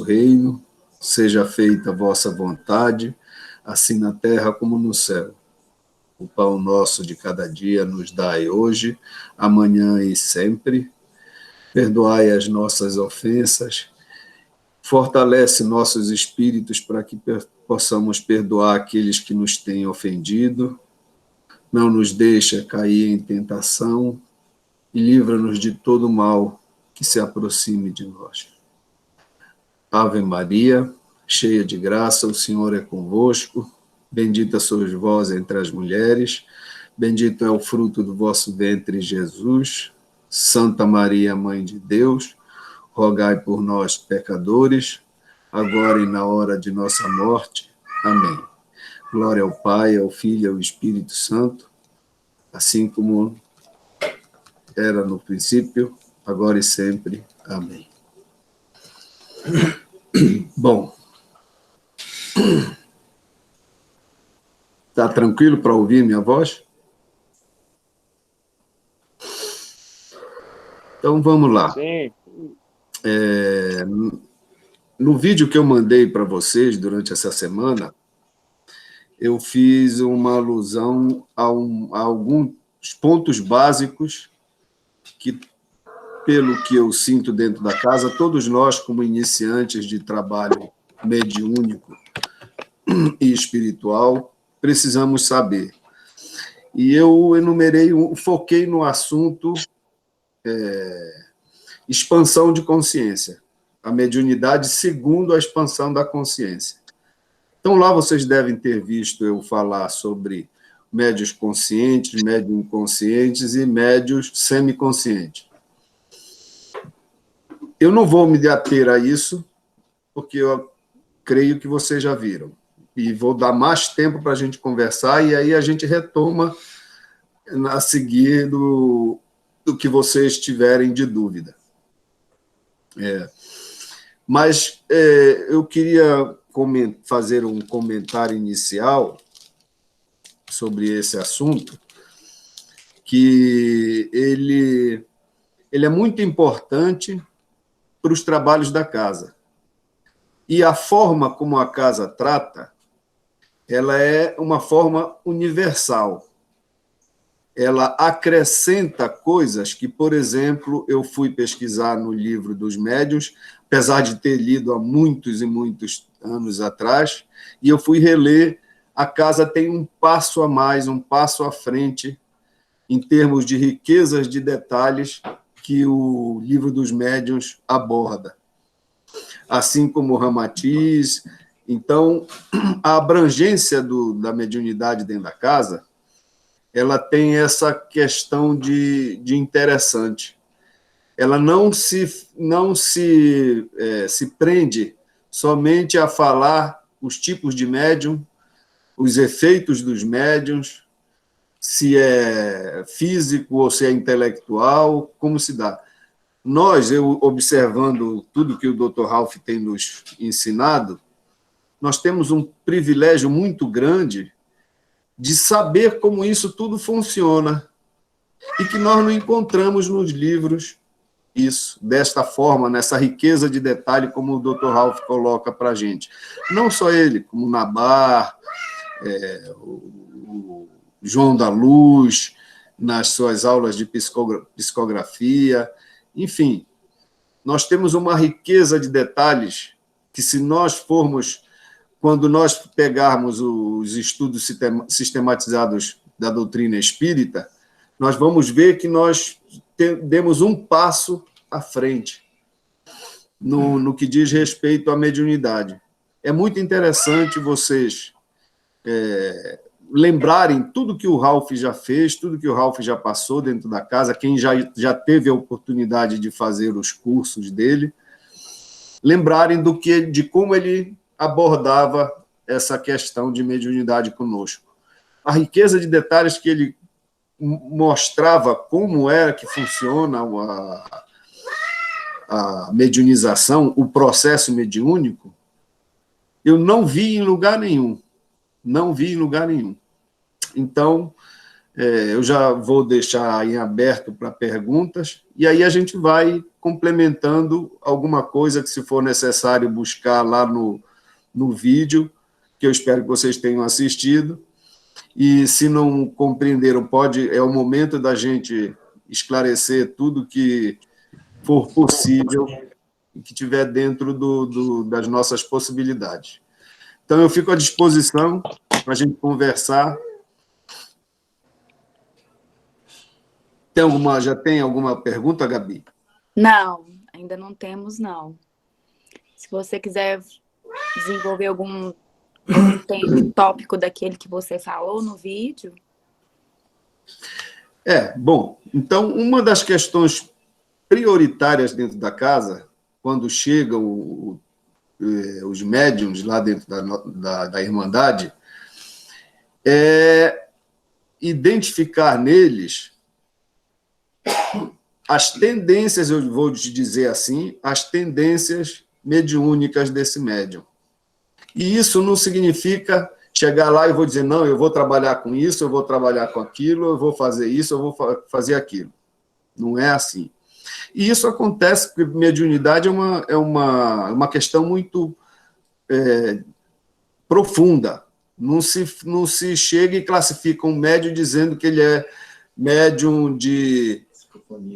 reino, seja feita a vossa vontade, assim na terra como no céu. O pão nosso de cada dia nos dai hoje, amanhã e sempre. Perdoai as nossas ofensas, fortalece nossos espíritos para que possamos perdoar aqueles que nos têm ofendido. Não nos deixa cair em tentação e livra-nos de todo mal que se aproxime de nós. Ave Maria, cheia de graça, o Senhor é convosco. Bendita sois vós entre as mulheres, bendito é o fruto do vosso ventre, Jesus. Santa Maria, Mãe de Deus, rogai por nós, pecadores, agora e na hora de nossa morte. Amém. Glória ao Pai, ao Filho e ao Espírito Santo, assim como era no princípio, agora e sempre. Amém. Bom, está tranquilo para ouvir minha voz? Então, vamos lá. Sim. No vídeo que eu mandei para vocês durante essa semana, eu fiz uma alusão a alguns pontos básicos que, pelo que eu sinto dentro da casa, todos nós, como iniciantes de trabalho mediúnico e espiritual, precisamos saber. E eu foquei no assunto expansão de consciência, a mediunidade segundo a expansão da consciência. Então, lá vocês devem ter visto eu falar sobre médios conscientes, médios inconscientes e médios semiconscientes. Eu não vou me ater a isso, porque eu creio que vocês já viram. E vou dar mais tempo para a gente conversar, e aí a gente retoma a seguir do que vocês tiverem de dúvida. Mas eu queria fazer um comentário inicial sobre esse assunto, que ele é muito importante para os trabalhos da casa. E a forma como a casa trata, ela é uma forma universal. Ela acrescenta coisas que, por exemplo, eu fui pesquisar no livro dos médiuns, apesar de ter lido há muitos e muitos anos atrás, e eu fui reler. A casa tem um passo a mais, um passo à frente, em termos de riquezas de detalhes que o livro dos médiuns aborda. Assim como o Ramatiz. Então, a abrangência da mediunidade dentro da casa, ela tem essa questão de interessante. Ela não se prende somente a falar os tipos de médium, os efeitos dos médiums, se é físico ou se é intelectual, como se dá. Eu observando tudo que o Dr. Ralph tem nos ensinado, nós temos um privilégio muito grande de saber como isso tudo funciona e que nós não encontramos nos livros isso, desta forma, nessa riqueza de detalhe, como o Dr. Ralph coloca para a gente. Não só ele, como o Nabar, o João da Luz, nas suas aulas de psicografia, enfim, nós temos uma riqueza de detalhes que, se nós formos, quando nós pegarmos os estudos sistematizados da doutrina espírita, nós vamos ver que nós demos um passo à frente no que diz respeito à mediunidade. É muito interessante vocês lembrarem tudo que o Ralph já fez, tudo que o Ralph já passou dentro da casa, quem já teve a oportunidade de fazer os cursos dele, lembrarem de como ele abordava essa questão de mediunidade conosco. A riqueza de detalhes que ele mostrava como era que funciona a mediunização, o processo mediúnico, eu não vi em lugar nenhum. Não vi em lugar nenhum. Então, Eu já vou deixar em aberto para perguntas, e aí a gente vai complementando alguma coisa que, se for necessário, buscar lá no vídeo, que eu espero que vocês tenham assistido. E, se não compreenderam, é o momento da gente esclarecer tudo que for possível e que estiver dentro das nossas possibilidades. Então, eu fico à disposição para a gente conversar. Já tem alguma pergunta, Gabi? Não, ainda não temos, não. Se você quiser desenvolver algum tópico daquele que você falou no vídeo. Bom, então, uma das questões prioritárias dentro da casa, quando chegam os médiuns lá dentro da Irmandade, é identificar neles as tendências, eu vou te dizer assim, as tendências mediúnicas desse médium. E isso não significa chegar lá e vou dizer, não, eu vou trabalhar com isso, eu vou trabalhar com aquilo, eu vou fazer isso, eu vou fazer aquilo. Não é assim. E isso acontece porque mediunidade é uma questão muito profunda. Não se chega e classifica um médium dizendo que ele é médium de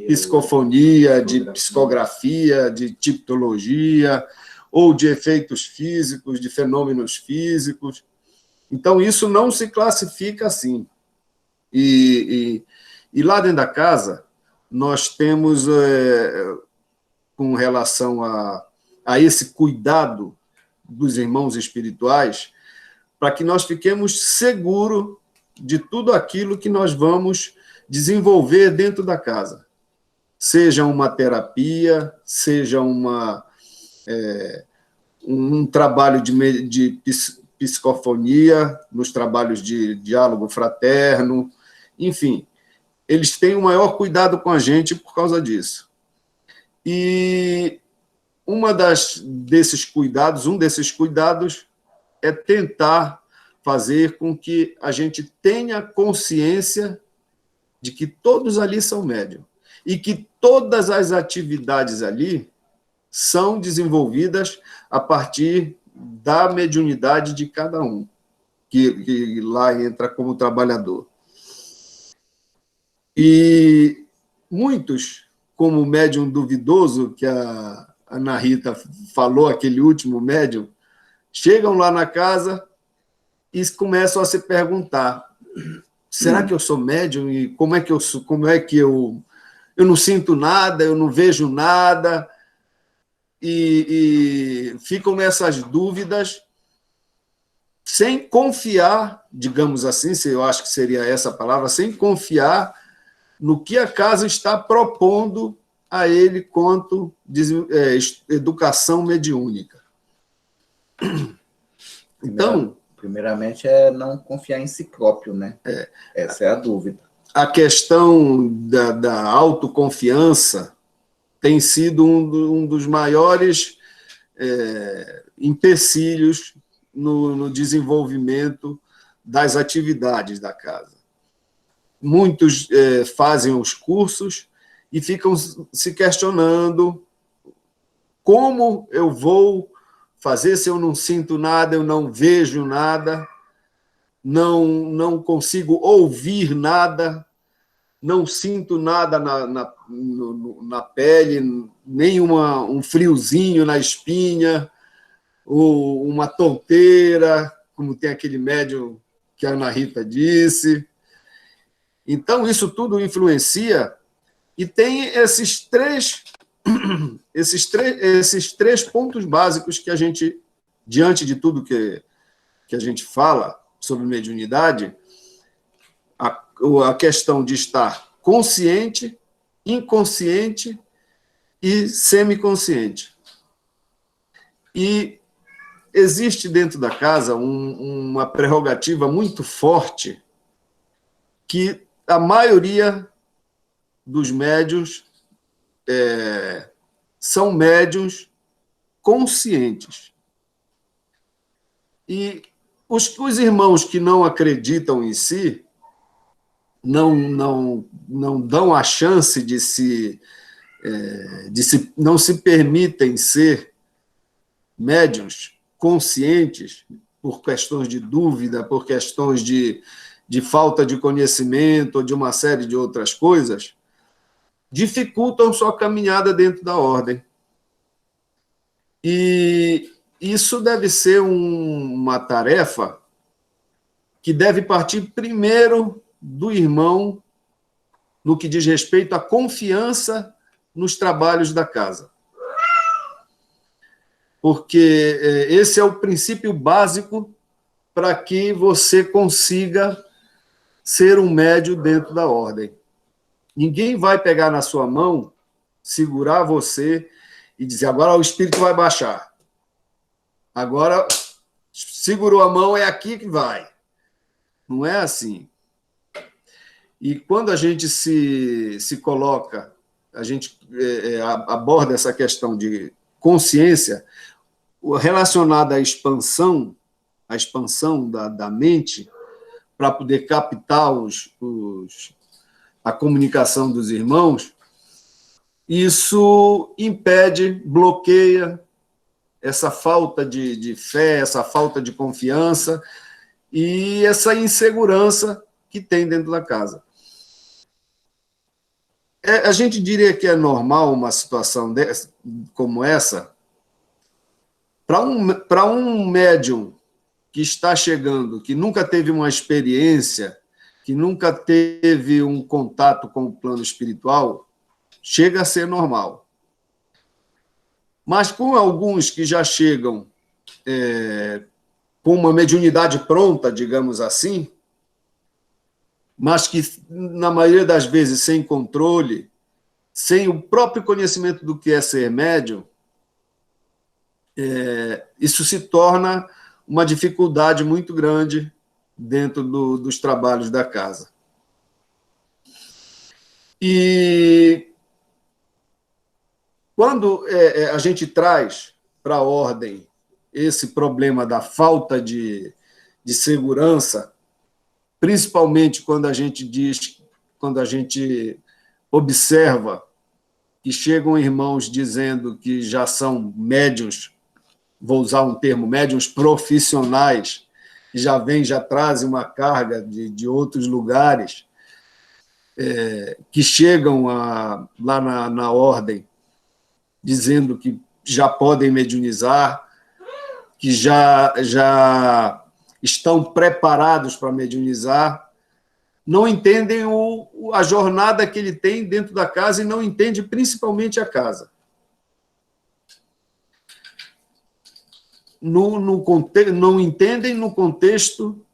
psicofonia, de psicografia, de tipologia, ou de efeitos físicos, de fenômenos físicos. Então, isso não se classifica assim. E lá dentro da casa, nós temos, com relação a esse cuidado dos irmãos espirituais, para que nós fiquemos seguros de tudo aquilo que nós vamos desenvolver dentro da casa. Seja uma terapia, seja um trabalho de psicofonia, nos trabalhos de diálogo fraterno, enfim, eles têm o maior cuidado com a gente por causa disso. E um desses cuidados é tentar fazer com que a gente tenha consciência de que todos ali são médium e que todas as atividades ali são desenvolvidas a partir da mediunidade de cada um, que lá entra como trabalhador. E muitos, como o médium duvidoso, que a Ana Rita falou, aquele último médium, chegam lá na casa e começam a se perguntar: será que eu sou médium? E como é que eu não sinto nada, eu não vejo nada? E ficam nessas dúvidas, sem confiar, digamos assim, eu acho que seria essa a palavra, sem confiar no que a casa está propondo a ele quanto educação mediúnica. Então, primeiramente, é não confiar em si próprio, né? Essa é a dúvida. A questão da autoconfiança tem sido um dos maiores empecilhos no desenvolvimento das atividades da casa. Muitos fazem os cursos e ficam se questionando: como eu vou fazer se eu não sinto nada, eu não vejo nada, não consigo ouvir nada, não sinto nada na pele, nem um friozinho na espinha, ou uma tonteira, como tem aquele médium que a Ana Rita disse. Então, isso tudo influencia, e tem esses três pontos básicos que a gente, diante de tudo que a gente fala sobre mediunidade, a questão de estar consciente, inconsciente e semiconsciente. E existe dentro da casa uma prerrogativa muito forte que a maioria dos médiuns são médiuns conscientes. E os irmãos que não acreditam em si não dão a chance não se permitem ser médiuns conscientes por questões de dúvida, por questões de falta de conhecimento ou de uma série de outras coisas, dificultam sua caminhada dentro da ordem. E isso deve ser uma tarefa que deve partir primeiro do irmão no que diz respeito à confiança nos trabalhos da casa. Porque esse é o princípio básico para que você consiga ser um médium dentro da ordem. Ninguém vai pegar na sua mão, segurar você e dizer, agora o espírito vai baixar. Agora, segurou a mão, é aqui que vai. Não é assim. E quando a gente se coloca, a gente aborda essa questão de consciência relacionada à expansão da mente, para poder captar a comunicação dos irmãos, isso impede, bloqueia essa falta de fé, essa falta de confiança e essa insegurança que tem dentro da casa. A gente diria que é normal uma situação como essa. Para um médium que está chegando, que nunca teve uma experiência, que nunca teve um contato com o plano espiritual, chega a ser normal. Mas com alguns que já chegam com uma mediunidade pronta, digamos assim, mas que, na maioria das vezes, sem controle, sem o próprio conhecimento do que é ser médium, isso se torna uma dificuldade muito grande dentro dos trabalhos da casa. E quando a gente traz para a ordem esse problema da falta de segurança, principalmente quando a gente observa que chegam irmãos dizendo que já são médiuns, vou usar um termo, médiuns profissionais, que já trazem uma carga de outros lugares, que chegam lá na ordem dizendo que já podem mediunizar, que já estão preparados para mediunizar, não entendem a jornada que ele tem dentro da casa e não entendem principalmente a casa. Não entendem no contexto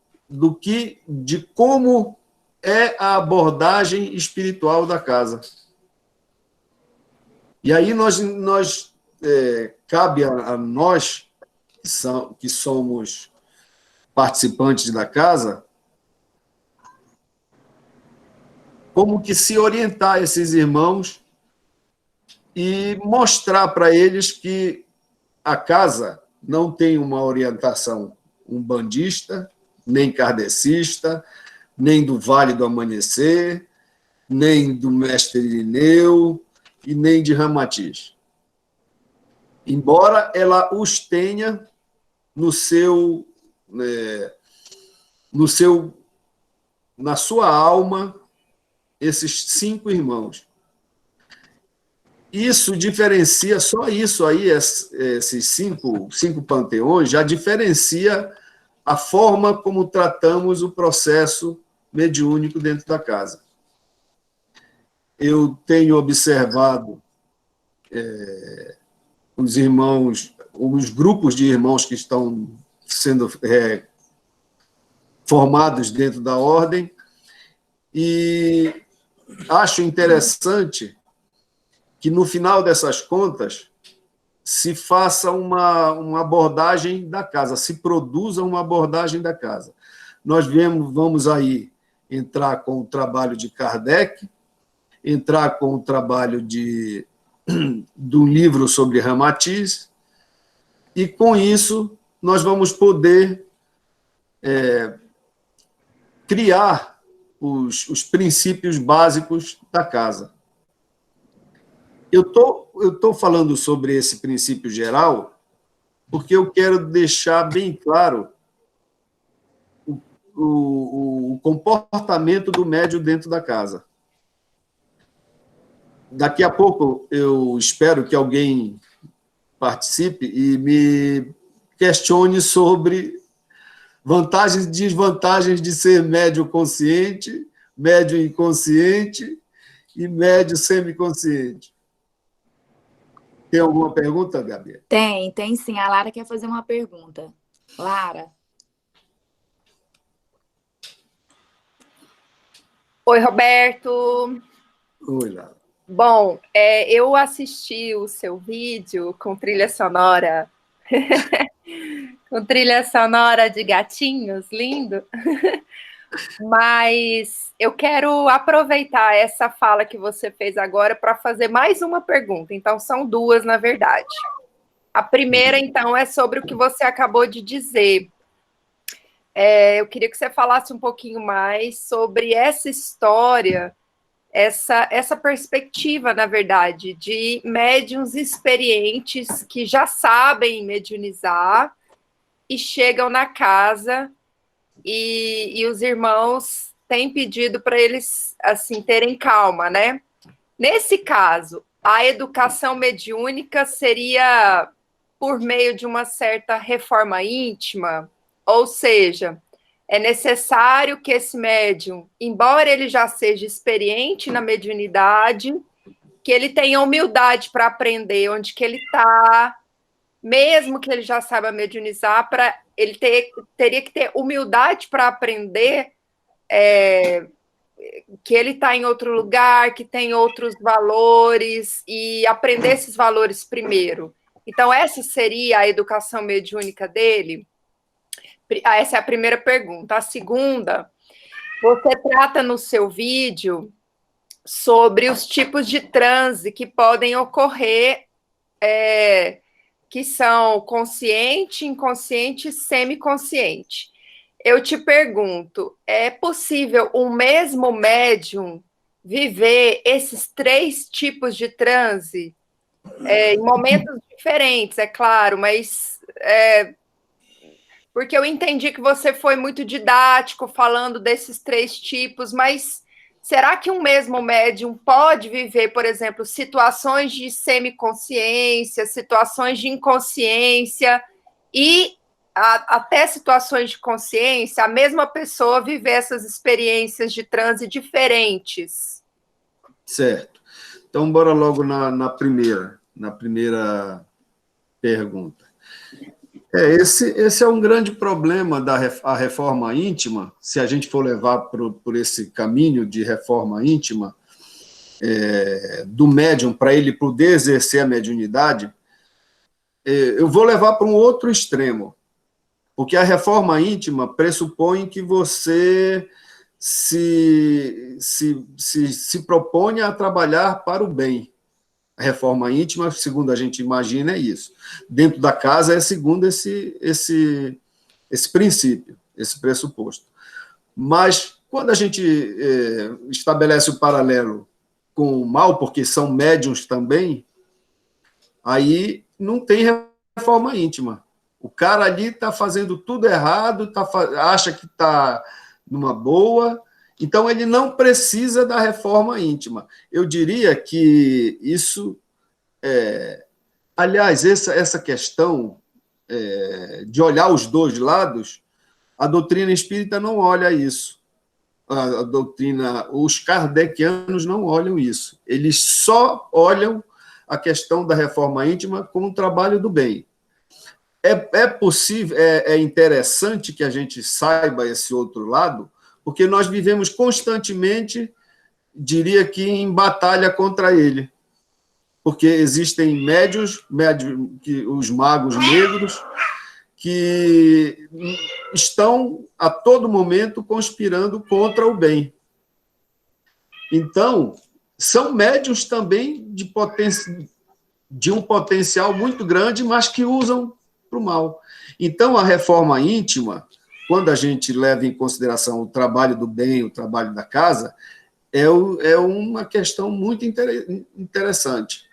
de como é a abordagem espiritual da casa. E aí cabe a nós, que somos participantes da casa, como que se orientar esses irmãos e mostrar para eles que a casa não tem uma orientação umbandista, nem kardecista, nem do Vale do Amanhecer, nem do Mestre Irineu e nem de Ramatiz. Embora ela os tenha na sua alma, esses 5 irmãos. Isso diferencia, só isso aí, esses cinco panteões, já diferencia a forma como tratamos o processo mediúnico dentro da casa. Eu tenho observado os grupos de irmãos que estão sendo formados dentro da ordem, e acho interessante que, no final dessas contas, se faça uma abordagem da casa, se produza uma abordagem da casa. Nós vamos aí entrar com o trabalho de Kardec, entrar com o trabalho do livro sobre Ramatiz, e, com isso, nós vamos poder criar os princípios básicos da casa. Eu tô falando sobre esse princípio geral porque eu quero deixar bem claro o comportamento do médium dentro da casa. Daqui a pouco eu espero que alguém participe e me questione sobre vantagens e desvantagens de ser médium consciente, médium inconsciente e médium semiconsciente. Tem alguma pergunta, Gabi? Tem sim. A Lara quer fazer uma pergunta. Lara. Oi, Roberto. Oi, Lara. Bom, eu assisti o seu vídeo com trilha sonora, com trilha sonora de gatinhos, lindo. Mas eu quero aproveitar essa fala que você fez agora para fazer mais uma pergunta. Então, são duas, na verdade. A primeira, então, é sobre o que você acabou de dizer. Eu queria que você falasse um pouquinho mais sobre essa história, essa perspectiva, na verdade, de médiuns experientes que já sabem mediunizar e chegam na casa e os irmãos têm pedido para eles, assim, terem calma, né? Nesse caso, a educação mediúnica seria por meio de uma certa reforma íntima, ou seja, é necessário que esse médium, embora ele já seja experiente na mediunidade, que ele tenha humildade para aprender onde que ele está, mesmo que ele já saiba mediunizar, ele teria que ter humildade para aprender que ele está em outro lugar, que tem outros valores, e aprender esses valores primeiro. Então, essa seria a educação mediúnica dele? Essa é a primeira pergunta. A segunda, você trata no seu vídeo sobre os tipos de transe que podem ocorrer, que são consciente, inconsciente e semiconsciente. Eu te pergunto, é possível um mesmo médium viver esses 3 tipos de transe em momentos diferentes, é claro, mas porque eu entendi que você foi muito didático falando desses 3 tipos, mas será que um mesmo médium pode viver, por exemplo, situações de semiconsciência, situações de inconsciência e até situações de consciência, a mesma pessoa viver essas experiências de transe diferentes? Certo. Então, bora logo na primeira pergunta. Esse é um grande problema da reforma íntima, se a gente for levar por esse caminho de reforma íntima do médium para ele poder exercer a mediunidade. Eu vou levar para um outro extremo, porque a reforma íntima pressupõe que você se propõe a trabalhar para o bem. A reforma íntima, segundo a gente imagina, é isso. Dentro da casa é segundo esse princípio, esse pressuposto. Mas, quando a gente estabelece o paralelo com o mal, porque são médiuns também, aí não tem reforma íntima. O cara ali está fazendo tudo errado, acha que está numa boa, então ele não precisa da reforma íntima. Eu diria que isso... aliás, essa questão de olhar os dois lados, a doutrina espírita não olha isso. Os kardecianos não olham isso. Eles só olham a questão da reforma íntima como um trabalho do bem. É possível, é interessante que a gente saiba esse outro lado, porque nós vivemos constantemente, diria que em batalha contra ele. Porque existem médios, os magos negros, que estão a todo momento conspirando contra o bem. Então, são médios também de um potencial muito grande, mas que usam para o mal. Então, a reforma íntima, quando a gente leva em consideração o trabalho do bem, o trabalho da casa, é uma questão muito interessante.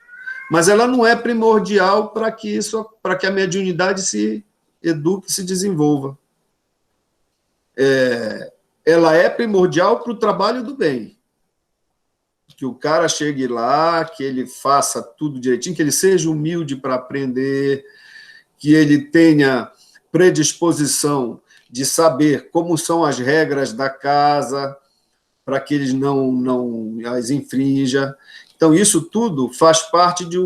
Mas ela não é primordial para que a mediunidade se eduque, se desenvolva. Ela é primordial para o trabalho do bem. Que o cara chegue lá, que ele faça tudo direitinho, que ele seja humilde para aprender, que ele tenha predisposição de saber como são as regras da casa, para que ele não as infrinja. Então, isso tudo faz parte de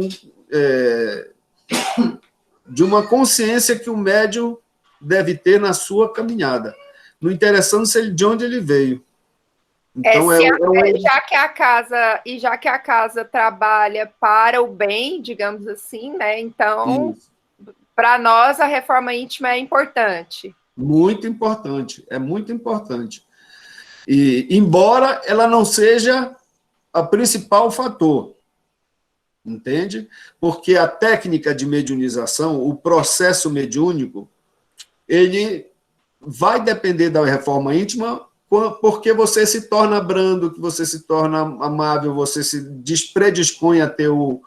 uma consciência que o médium deve ter na sua caminhada, não interessando de onde ele veio. Então, já que a casa trabalha para o bem, digamos assim, né? Então, para nós, a reforma íntima é importante. Muito importante, é muito importante. E, embora ela não seja a principal fator, entende? Porque a técnica de mediunização, o processo mediúnico, ele vai depender da reforma íntima, porque você se torna brando, que você se torna amável, você se despredispõe a ter o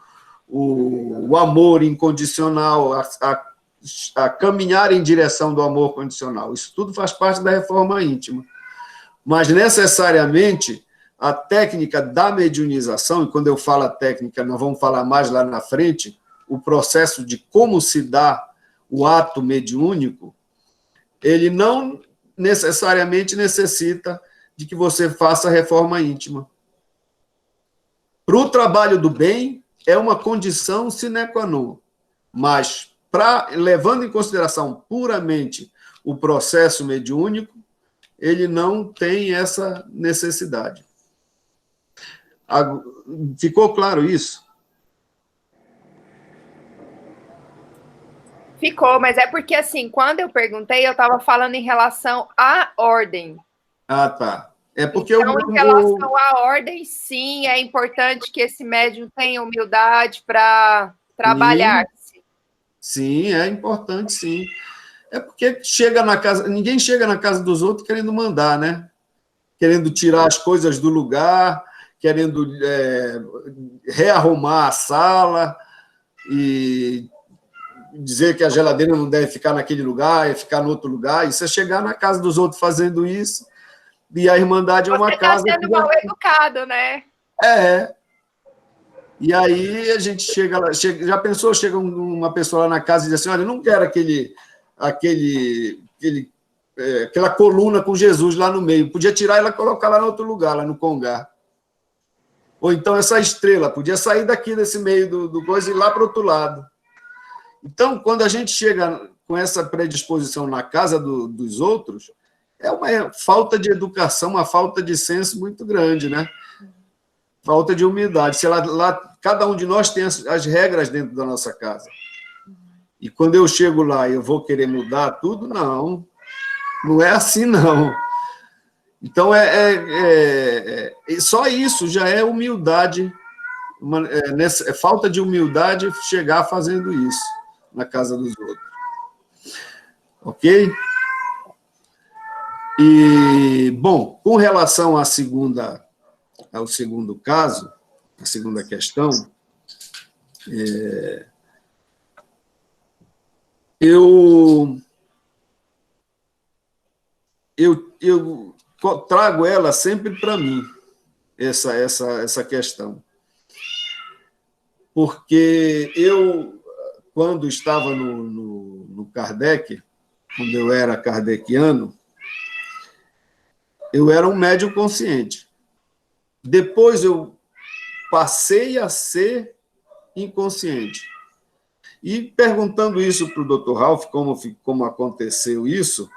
amor incondicional, a caminhar em direção do amor condicional. Isso tudo faz parte da reforma íntima. Mas, necessariamente, a técnica da mediunização, e quando eu falo a técnica, nós vamos falar mais lá na frente, o processo de como se dá o ato mediúnico, ele não necessariamente necessita de que você faça a reforma íntima. Para o trabalho do bem, é uma condição sine qua non, mas, levando em consideração puramente o processo mediúnico, ele não tem essa necessidade. Ficou claro isso? Ficou, mas é porque, assim, quando eu perguntei, eu estava falando em relação à ordem. Ah, tá. É porque então, em relação à ordem, sim, é importante que esse médium tenha humildade para trabalhar. Sim, é importante, sim. É porque ninguém chega na casa dos outros querendo mandar, né? Querendo tirar as coisas do lugar, querendo rearrumar a sala e dizer que a geladeira não deve ficar naquele lugar e ficar no outro lugar. Isso é chegar na casa dos outros fazendo isso. E a Irmandade é uma casa... Você está sendo mal educado, né? E aí a gente chega lá... Já pensou? Chega uma pessoa lá na casa e diz assim, olha, eu não quero aquela coluna com Jesus lá no meio. Podia tirar ela e colocar lá no outro lugar, lá no Congá. Ou então essa estrela, podia sair daqui desse meio do coisa e ir lá para o outro lado. Então, quando a gente chega com essa predisposição na casa dos outros, é uma falta de educação, uma falta de senso muito grande, né? Falta de humildade. Se lá cada um de nós tem as regras dentro da nossa casa. E quando eu chego lá e eu vou querer mudar tudo, não é assim, não. Então, só isso já é humildade, falta de humildade chegar fazendo isso na casa dos outros. Ok? E, bom, com relação ao segundo caso, a segunda questão, eu trago ela sempre para mim, essa questão. Porque eu, quando estava no Kardec, quando eu era kardeciano, eu era um médium consciente. Depois eu passei a ser inconsciente. E perguntando isso para o Dr. Ralph, como aconteceu isso,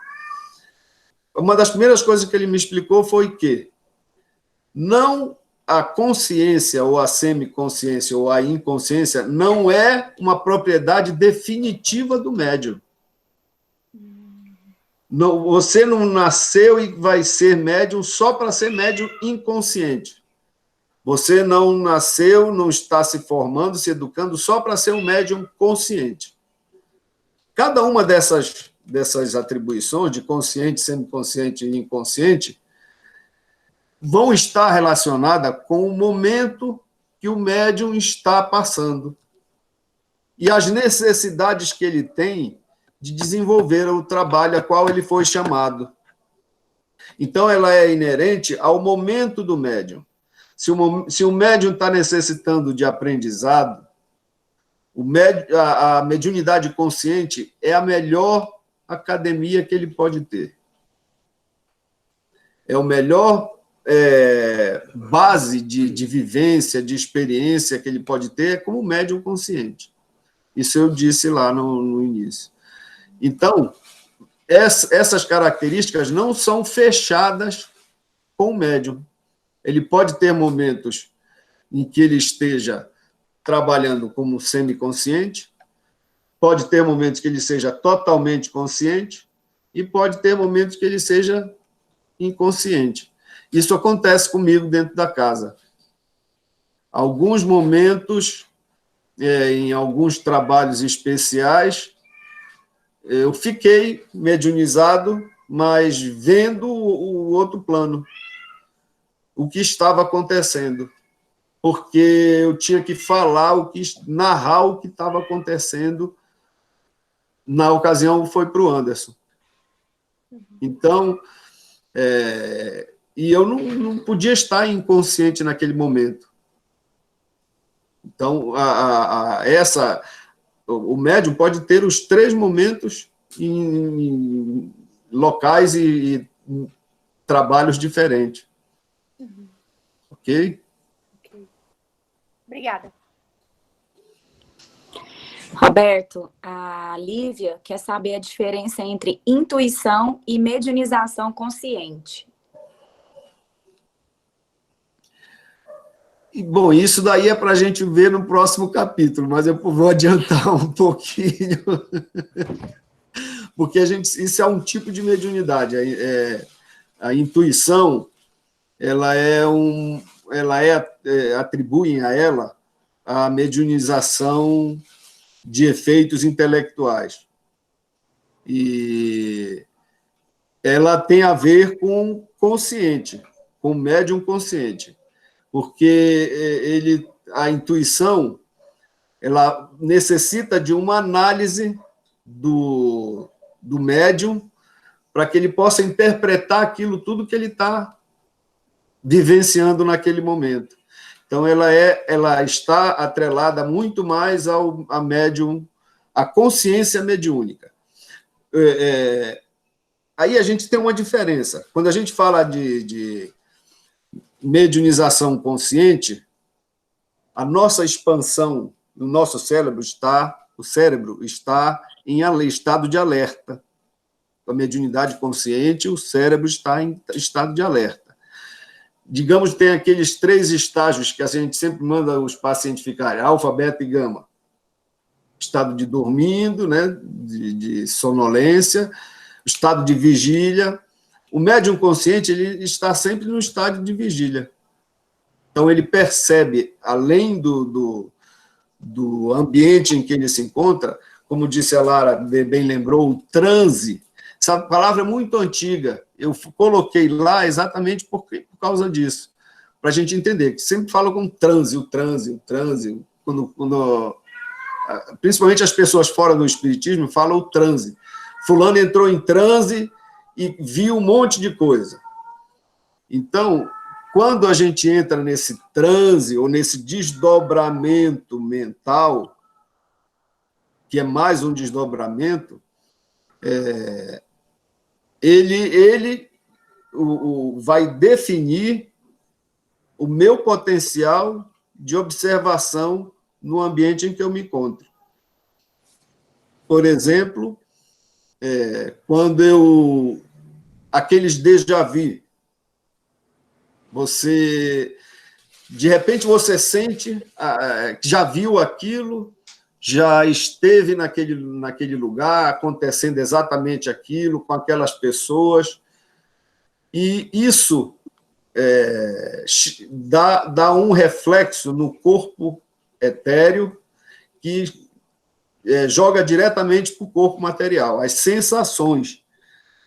uma das primeiras coisas que ele me explicou foi que não a consciência, ou a semiconsciência, ou a inconsciência, não é uma propriedade definitiva do médium. Não, você não nasceu e vai ser médium só para ser médium inconsciente. Você não nasceu, não está se formando, se educando só para ser um médium consciente. Cada uma dessas dessas atribuições de consciente, semiconsciente e inconsciente vão estar relacionadas com o momento que o médium está passando e as necessidades que ele tem de desenvolver o trabalho a qual ele foi chamado. Então, ela é inerente ao momento do médium. Se o médium está necessitando de aprendizado, a mediunidade consciente é a melhor academia que ele pode ter. É o melhor base de vivência, de experiência que ele pode ter como médium consciente. Isso eu disse lá no início. Então, essas características não são fechadas com o médium. Ele pode ter momentos em que ele esteja trabalhando como semiconsciente, pode ter momentos que ele seja totalmente consciente e pode ter momentos que ele seja inconsciente. Isso acontece comigo dentro da casa. Alguns momentos, em alguns trabalhos especiais, eu fiquei mediunizado, mas vendo o outro plano, o que estava acontecendo, porque eu tinha que falar, narrar o que estava acontecendo. Na ocasião, foi para o Anderson. Então, e eu não podia estar inconsciente naquele momento. Então, o médium pode ter os 3 momentos em locais e trabalhos diferentes. Ok? Obrigada. Roberto, a Lívia quer saber a diferença entre intuição e mediunização consciente. Bom, isso daí é para a gente ver no próximo capítulo, mas eu vou adiantar um pouquinho, porque isso é um tipo de mediunidade. A intuição, atribuem a ela a mediunização de efeitos intelectuais. E ela tem a ver com consciente, com médium consciente, porque a intuição ela necessita de uma análise do médium para que ele possa interpretar aquilo tudo que ele está vivenciando naquele momento. Então, ela está atrelada muito mais a médium, à consciência mediúnica. Aí a gente tem uma diferença. Quando a gente fala de mediunização consciente, a nossa expansão no nosso cérebro o cérebro está em estado de alerta. Com a mediunidade consciente, o cérebro está em estado de alerta. Digamos que tem aqueles 3 estágios que a gente sempre manda os pacientes ficarem, alfa, beta e gama. Estado de dormindo, né, de sonolência, estado de vigília. O médium consciente ele está sempre no estado de vigília. Então, ele percebe, além do ambiente em que ele se encontra, como disse a Lara, bem lembrou, o transe. Essa palavra é muito antiga. Eu coloquei lá exatamente por causa disso, para a gente entender, que sempre fala com transe, principalmente as pessoas fora do espiritismo falam o transe. Fulano entrou em transe e viu um monte de coisa. Então, quando a gente entra nesse transe ou nesse desdobramento mental, que é mais um desdobramento, ele vai definir o meu potencial de observação no ambiente em que eu me encontro. Por exemplo, quando aqueles déjà vu, de repente você sente que já viu aquilo, já esteve naquele lugar, acontecendo exatamente aquilo, com aquelas pessoas, e isso dá um reflexo no corpo etéreo que joga diretamente para o corpo material. As sensações,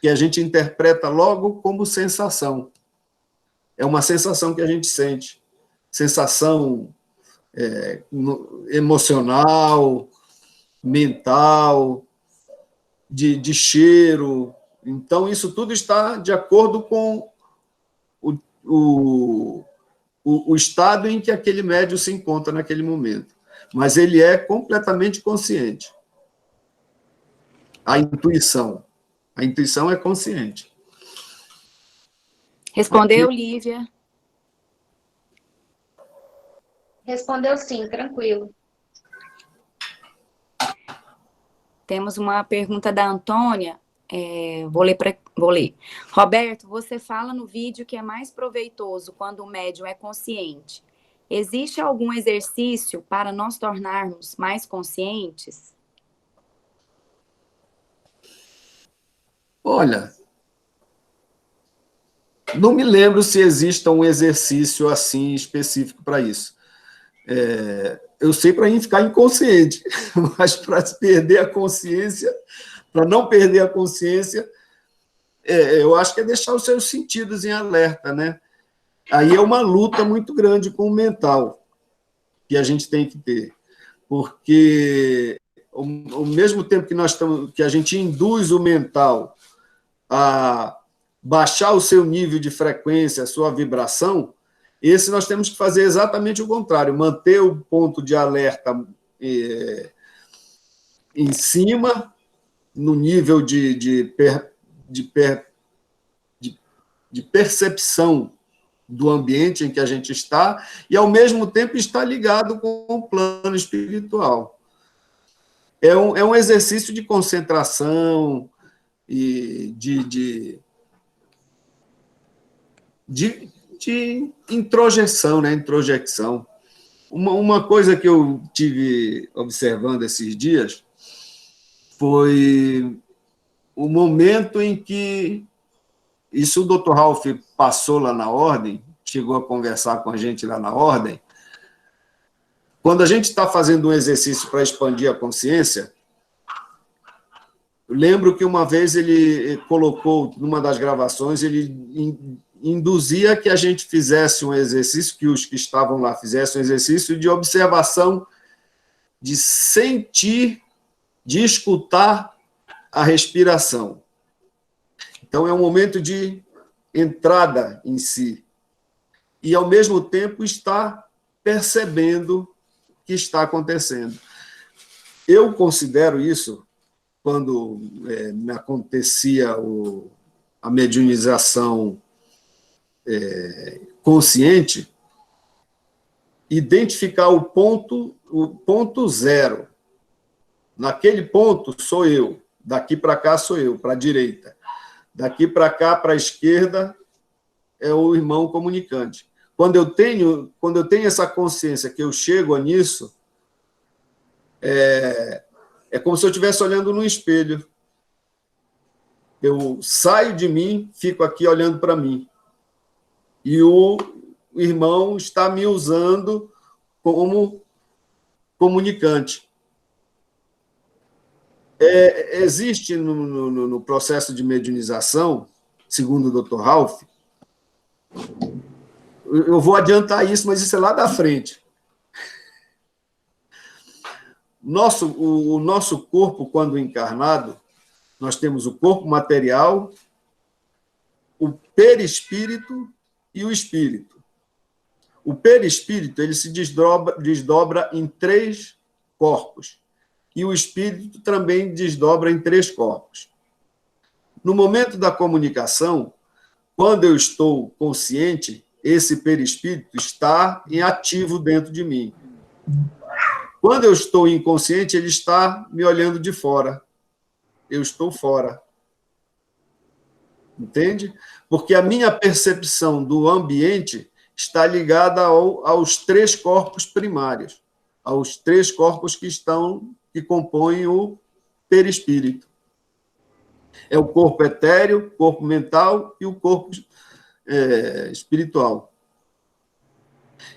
que a gente interpreta logo como sensação. É uma sensação que a gente sente. Sensação emocional, mental, de cheiro. Então, isso tudo está de acordo com o estado em que aquele médium se encontra naquele momento. Mas ele é completamente consciente. A intuição é consciente. Respondeu, Lívia? Respondeu sim, tranquilo. Temos uma pergunta da Antônia. Vou ler. Roberto, você fala no vídeo que é mais proveitoso quando o médium é consciente. Existe algum exercício para nós tornarmos mais conscientes? Olha, não me lembro se exista um exercício assim específico para isso. Eu sei para ficar inconsciente, mas para perder a consciência, para não perder a consciência, eu acho que é deixar os seus sentidos em alerta, né? Aí é uma luta muito grande com o mental que a gente tem que ter, porque ao mesmo tempo que a gente induz o mental a baixar o seu nível de frequência, a sua vibração, nós temos que fazer exatamente o contrário, manter o ponto de alerta em cima, no nível de percepção do ambiente em que a gente está, e, ao mesmo tempo, estar ligado com o plano espiritual. É um exercício de concentração e de introjeção, né? Introjecção. Uma coisa que eu tive observando esses dias foi o momento em que isso o Dr. Ralph passou lá na Ordem, chegou a conversar com a gente lá na Ordem. Quando a gente está fazendo um exercício para expandir a consciência, eu lembro que uma vez ele colocou, numa das gravações, ele induzia que a gente fizesse um exercício, que os que estavam lá fizessem um exercício de observação, de sentir, de escutar a respiração. Então, é um momento de entrada em si. E, ao mesmo tempo, estar percebendo o que está acontecendo. Eu considero isso, quando me acontecia a mediunização consciente, identificar o ponto zero. Naquele ponto sou eu, daqui para cá sou eu, para a direita. Daqui para cá, para a esquerda, é o irmão comunicante. Quando eu tenho essa consciência que eu chego nisso, é como se eu estivesse olhando no espelho. Eu saio de mim, fico aqui olhando para mim. E o irmão está me usando como comunicante. Existe no processo de mediunização, segundo o Dr. Ralph, eu vou adiantar isso, mas isso é lá da frente. O nosso corpo, quando encarnado, nós temos o corpo material, o perispírito e o espírito. O perispírito ele se desdobra em 3 corpos. E o espírito também desdobra em 3 corpos. No momento da comunicação, quando eu estou consciente, esse perispírito está em ativo dentro de mim. Quando eu estou inconsciente, ele está me olhando de fora. Eu estou fora. Entende? Porque a minha percepção do ambiente está ligada aos 3 corpos primários, aos 3 corpos que compõem o perispírito. É o corpo etéreo, o corpo mental e o corpo espiritual.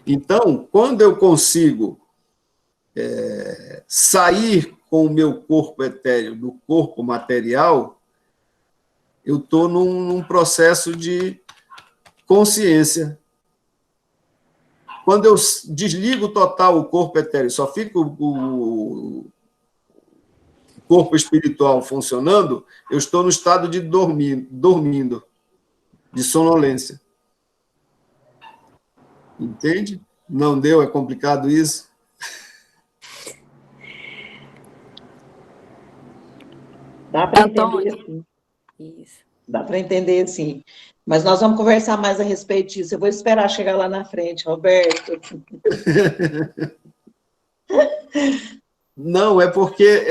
Então, quando eu consigo sair com o meu corpo etéreo do corpo material, eu estou num processo de consciência. Quando eu desligo total o corpo etéreo, só fica o corpo espiritual funcionando, eu estou no estado de dormindo, de sonolência. Entende? Não deu? É complicado isso? Dá para Antônio. entender, sim. Isso. Dá para entender, sim. Mas nós vamos conversar mais a respeito disso. Eu vou esperar chegar lá na frente, Roberto. Não, é porque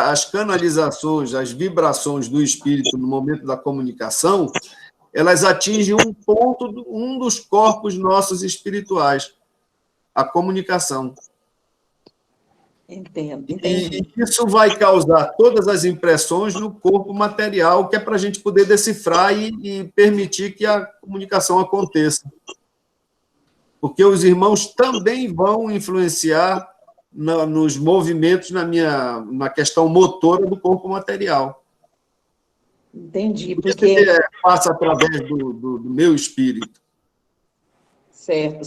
as canalizações, as vibrações do espírito no momento da comunicação, elas atingem um ponto, um dos corpos nossos espirituais, a comunicação. Entendo, E entendi. isso vai causar todas as impressões no corpo material, que é para a gente poder decifrar e permitir que a comunicação aconteça. Porque os irmãos também vão influenciar nos movimentos na questão motora do corpo material. Entendi, Porque porque... passa através do meu espírito. Certo.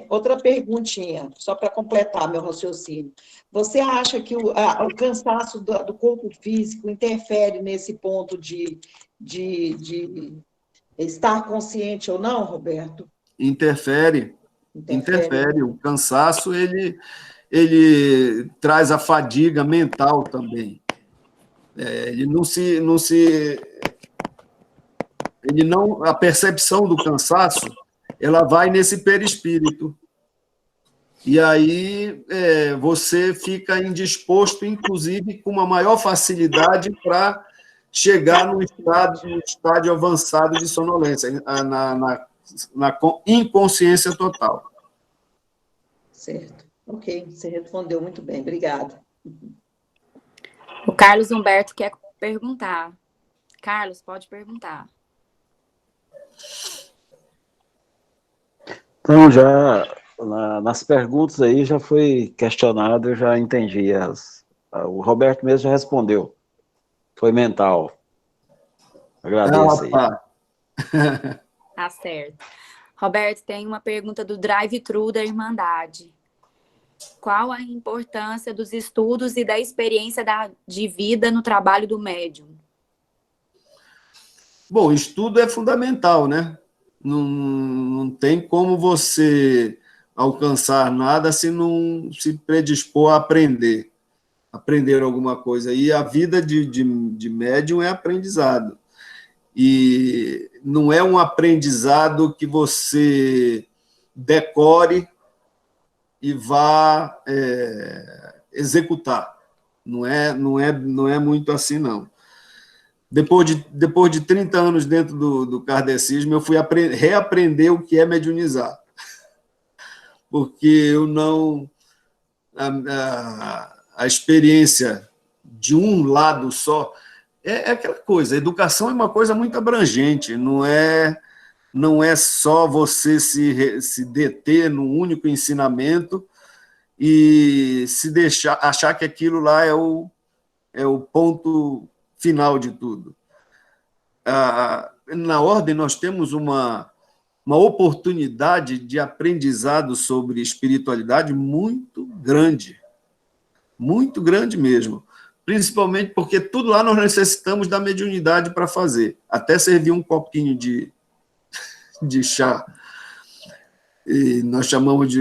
Outra perguntinha, só para completar meu raciocínio. Você acha que o cansaço do corpo físico interfere nesse ponto de estar consciente ou não, Roberto? Interfere. O cansaço, ele traz a fadiga mental também. A percepção do cansaço, ela vai nesse perispírito. E aí você fica indisposto, inclusive, com uma maior facilidade para chegar no estádio avançado de sonolência, na inconsciência total. Certo. Ok, você respondeu muito bem. Obrigada. O Carlos Humberto quer perguntar. Carlos, pode perguntar. Então, já nas perguntas aí já foi questionado, eu já entendi. O Roberto mesmo já respondeu. Foi mental. Agradeço aí. Tá certo. Roberto, tem uma pergunta do Drive-Thru da Irmandade. Qual a importância dos estudos e da experiência de vida no trabalho do médium? Bom, estudo é fundamental, né? Não tem como você alcançar nada se não se predispor a aprender alguma coisa. E a vida de médium é aprendizado. E não é um aprendizado que você decore e vá executar. Não é muito assim, não. Depois de 30 anos dentro do kardecismo, eu fui reaprender o que é mediunizar. Porque eu não... A experiência de um lado só é aquela coisa. A educação é uma coisa muito abrangente, não é só você se deter num único ensinamento e achar que aquilo lá é o ponto final de tudo. Na ordem, nós temos uma oportunidade de aprendizado sobre espiritualidade muito grande mesmo, principalmente porque tudo lá nós necessitamos da mediunidade para fazer, até servir um copinho de chá. E nós chamamos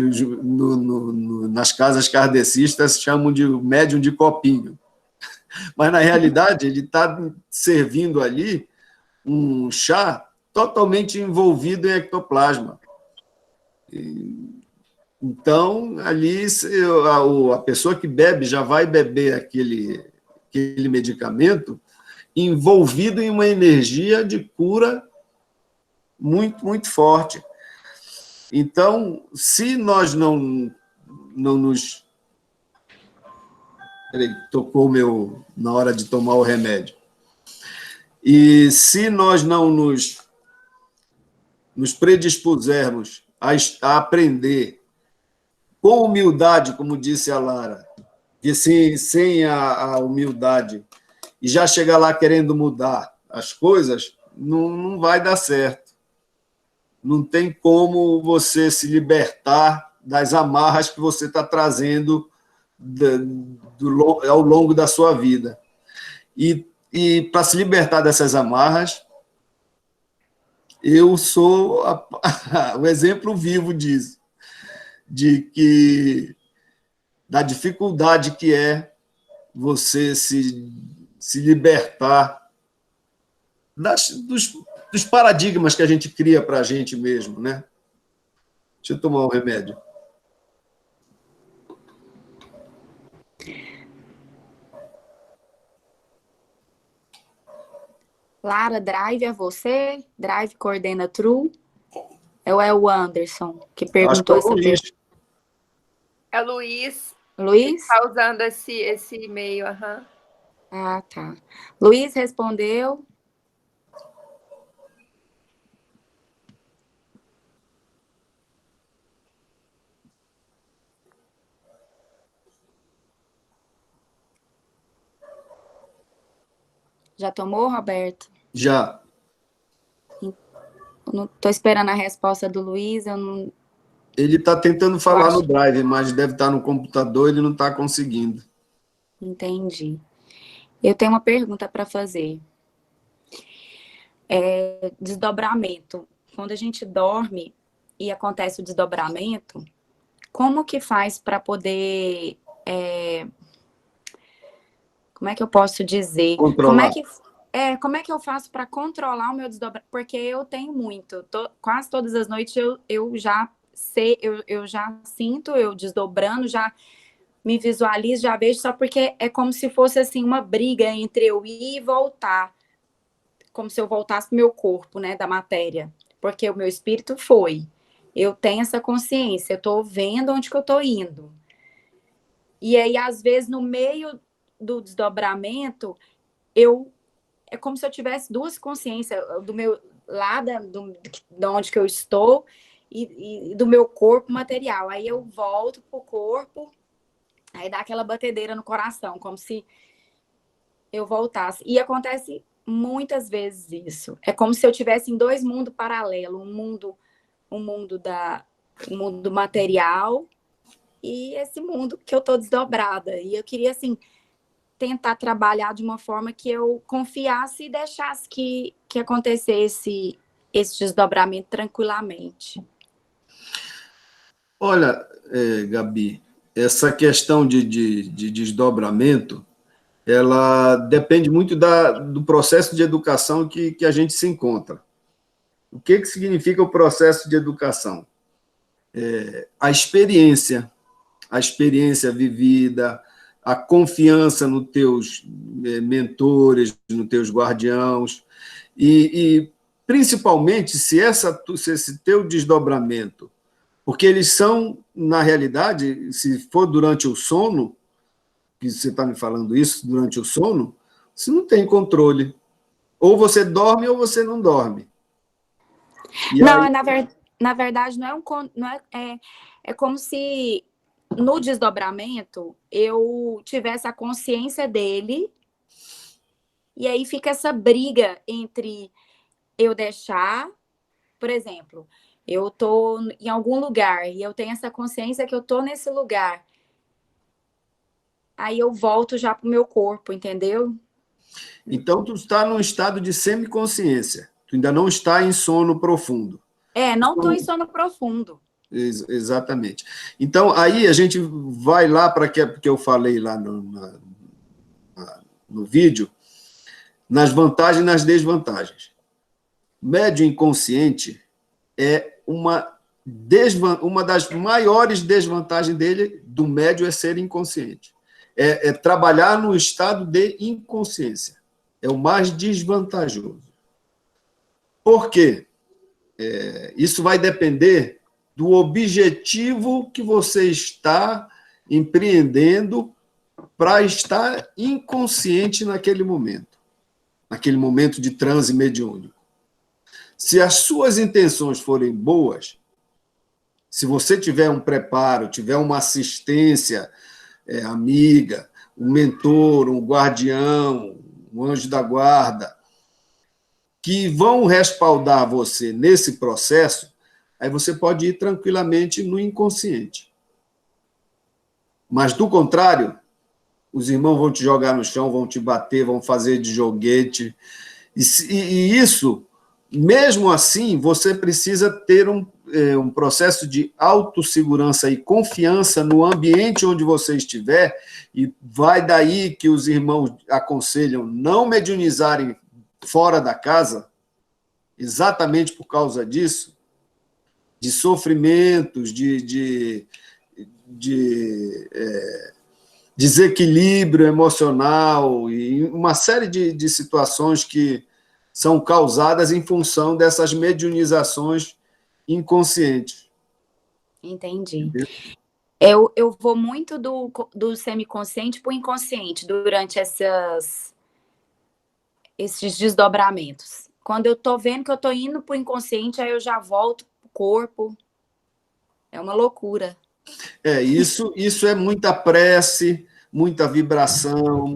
nas casas kardecistas, chamam de médium de copinho. Mas, na realidade, ele está servindo ali um chá totalmente envolvido em ectoplasma. Então, ali, a pessoa que bebe já vai beber aquele medicamento envolvido em uma energia de cura muito, muito forte. Então, se nós não nos... Peraí, tocou na hora de tomar o remédio. E se nós não nos predispusermos a aprender com humildade, como disse a Lara, E sem a humildade e já chegar lá querendo mudar as coisas, não vai dar certo. Não tem como você se libertar das amarras que você está trazendo ao longo da sua vida. E para se libertar dessas amarras, eu sou o exemplo vivo disso, da dificuldade que é você se libertar dos paradigmas que a gente cria para a gente mesmo, né? Deixa eu tomar um remédio. Lara, Drive é você? Drive coordena True? Ou é o Anderson que perguntou essa pergunta? É Luiz. Luiz? Está usando esse e-mail. Uhum. Ah, tá. Luiz respondeu. Já tomou, Roberto? Já. Estou esperando a resposta do Luiz. Ele está tentando falar no Drive, mas deve estar no computador, ele não está conseguindo. Entendi. Eu tenho uma pergunta para fazer. Desdobramento. Quando a gente dorme e acontece o desdobramento, como que faz para poder... como é que eu posso dizer? Controlar. Como é que eu faço para controlar o meu desdobramento? Porque eu tenho muito. Quase todas as noites eu já sei, eu já sinto, eu desdobrando, já me visualizo, já vejo, só porque é como se fosse assim uma briga entre eu ir e voltar. Como se eu voltasse pro meu corpo, né, da matéria. Porque o meu espírito foi. Eu tenho essa consciência, eu estou vendo onde que eu estou indo. E aí, às vezes, no meio do desdobramento, é como se eu tivesse duas consciências, do meu lado, de onde que eu estou, e do meu corpo material. Aí eu volto pro corpo, aí dá aquela batedeira no coração, como se eu voltasse. E acontece muitas vezes isso. É como se eu tivesse em dois mundos paralelos, um mundo material e esse mundo que eu tô desdobrada. E eu queria, assim, tentar trabalhar de uma forma que eu confiasse e deixasse que acontecesse esse desdobramento tranquilamente. Olha, Gabi, essa questão de desdobramento, ela depende muito do processo de educação que a gente se encontra. O que significa o processo de educação? A experiência vivida, a confiança nos teus mentores, nos teus guardiãos, e principalmente se esse teu desdobramento, porque eles são, na realidade, se for durante o sono, que você está me falando isso, durante o sono, você não tem controle. Ou você dorme ou você não dorme. Não, na verdade, é como se no desdobramento eu tivesse a consciência dele e aí fica essa briga entre eu deixar, por exemplo, eu tô em algum lugar e eu tenho essa consciência que eu tô nesse lugar. Aí eu volto já pro meu corpo, entendeu? Então, tu está num estado de semiconsciência. Tu ainda não está em sono profundo. Não estou em sono profundo. Exatamente. Então, aí a gente vai lá para que eu falei lá no vídeo, nas vantagens e nas desvantagens. Médio inconsciente é uma das maiores desvantagens do médio é ser inconsciente. É trabalhar no estado de inconsciência. É o mais desvantajoso. Por quê? Isso vai depender do objetivo que você está empreendendo para estar inconsciente naquele momento de transe mediúnico. Se as suas intenções forem boas, se você tiver um preparo, tiver uma assistência amiga, um mentor, um guardião, um anjo da guarda, que vão respaldar você nesse processo, aí você pode ir tranquilamente no inconsciente. Mas, do contrário, os irmãos vão te jogar no chão, vão te bater, vão fazer de joguete. E isso, mesmo assim, você precisa ter um processo de autossegurança e confiança no ambiente onde você estiver, e vai daí que os irmãos aconselham não mediunizarem fora da casa, exatamente por causa disso, de sofrimentos, de desequilíbrio emocional e uma série de situações que são causadas em função dessas mediunizações inconscientes. Entendi. Eu vou muito do semiconsciente para o inconsciente durante esses desdobramentos. Quando eu estou vendo que eu estou indo para o inconsciente, aí eu já volto para o corpo. É uma loucura. Isso é muita prece, muita vibração,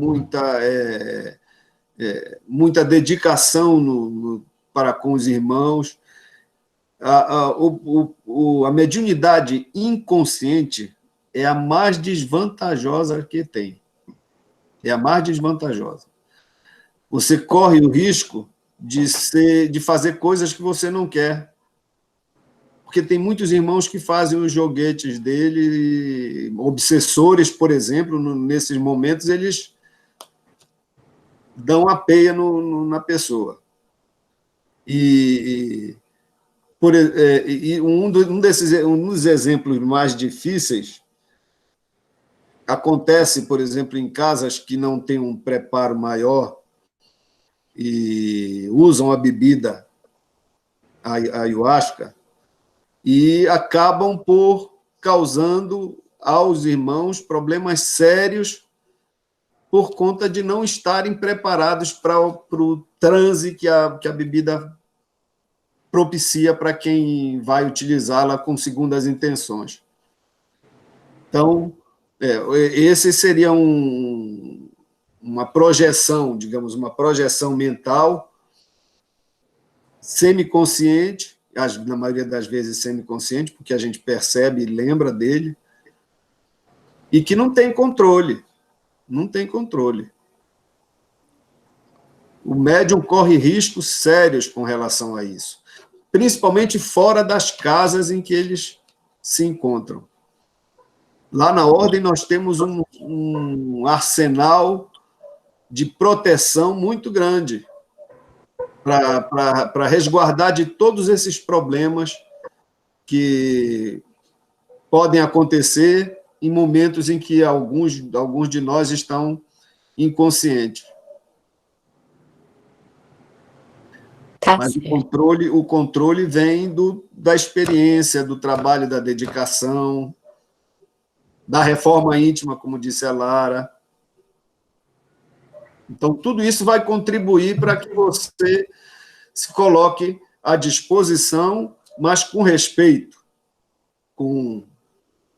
muita dedicação para com os irmãos. A mediunidade inconsciente é a mais desvantajosa que tem. É a mais desvantajosa. Você corre o risco de fazer coisas que você não quer. Porque tem muitos irmãos que fazem os joguetes dele, obsessores, por exemplo, nesses momentos, eles dão a peia na pessoa. E um dos exemplos mais difíceis acontece, por exemplo, em casas que não têm um preparo maior e usam a bebida a ayahuasca, e acabam por causando aos irmãos problemas sérios por conta de não estarem preparados para o transe que a bebida propicia para quem vai utilizá-la com segundas intenções. Então, esse seria uma projeção, digamos, uma projeção mental semiconsciente, na maioria das vezes semiconsciente, porque a gente percebe e lembra dele, e que não tem controle. Não tem controle. O médium corre riscos sérios com relação a isso, principalmente fora das casas em que eles se encontram. Lá na Ordem nós temos um arsenal de proteção muito grande para resguardar de todos esses problemas que podem acontecer em momentos em que alguns de nós estão inconscientes. Mas o controle vem da experiência, do trabalho, da dedicação, da reforma íntima, como disse a Lara. Então, tudo isso vai contribuir para que você se coloque à disposição, mas com respeito, com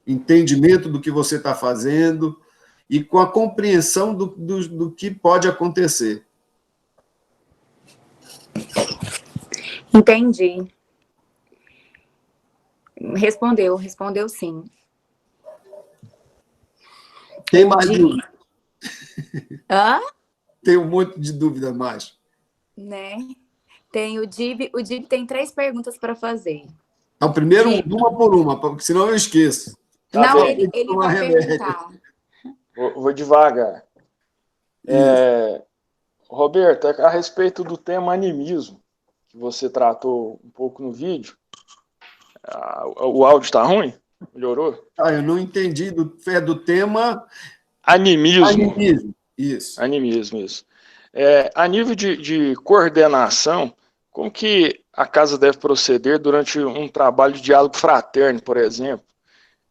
entendimento do que você está fazendo e com a compreensão do que pode acontecer. Entendi. Respondeu sim. Tem mais dúvida? Hã? Tem um monte de dúvida mais. Né? Tem o Dib tem 3 perguntas para fazer. Então, primeiro, uma por uma, porque senão eu esqueço. Não, ele vai perguntar. Vou devagar. Roberto, a respeito do tema animismo, que você tratou um pouco no vídeo, o áudio está ruim? Melhorou? Eu não entendi do tema... Animismo. Isso. Animismo, isso. A nível de coordenação, como que a casa deve proceder durante um trabalho de diálogo fraterno, por exemplo,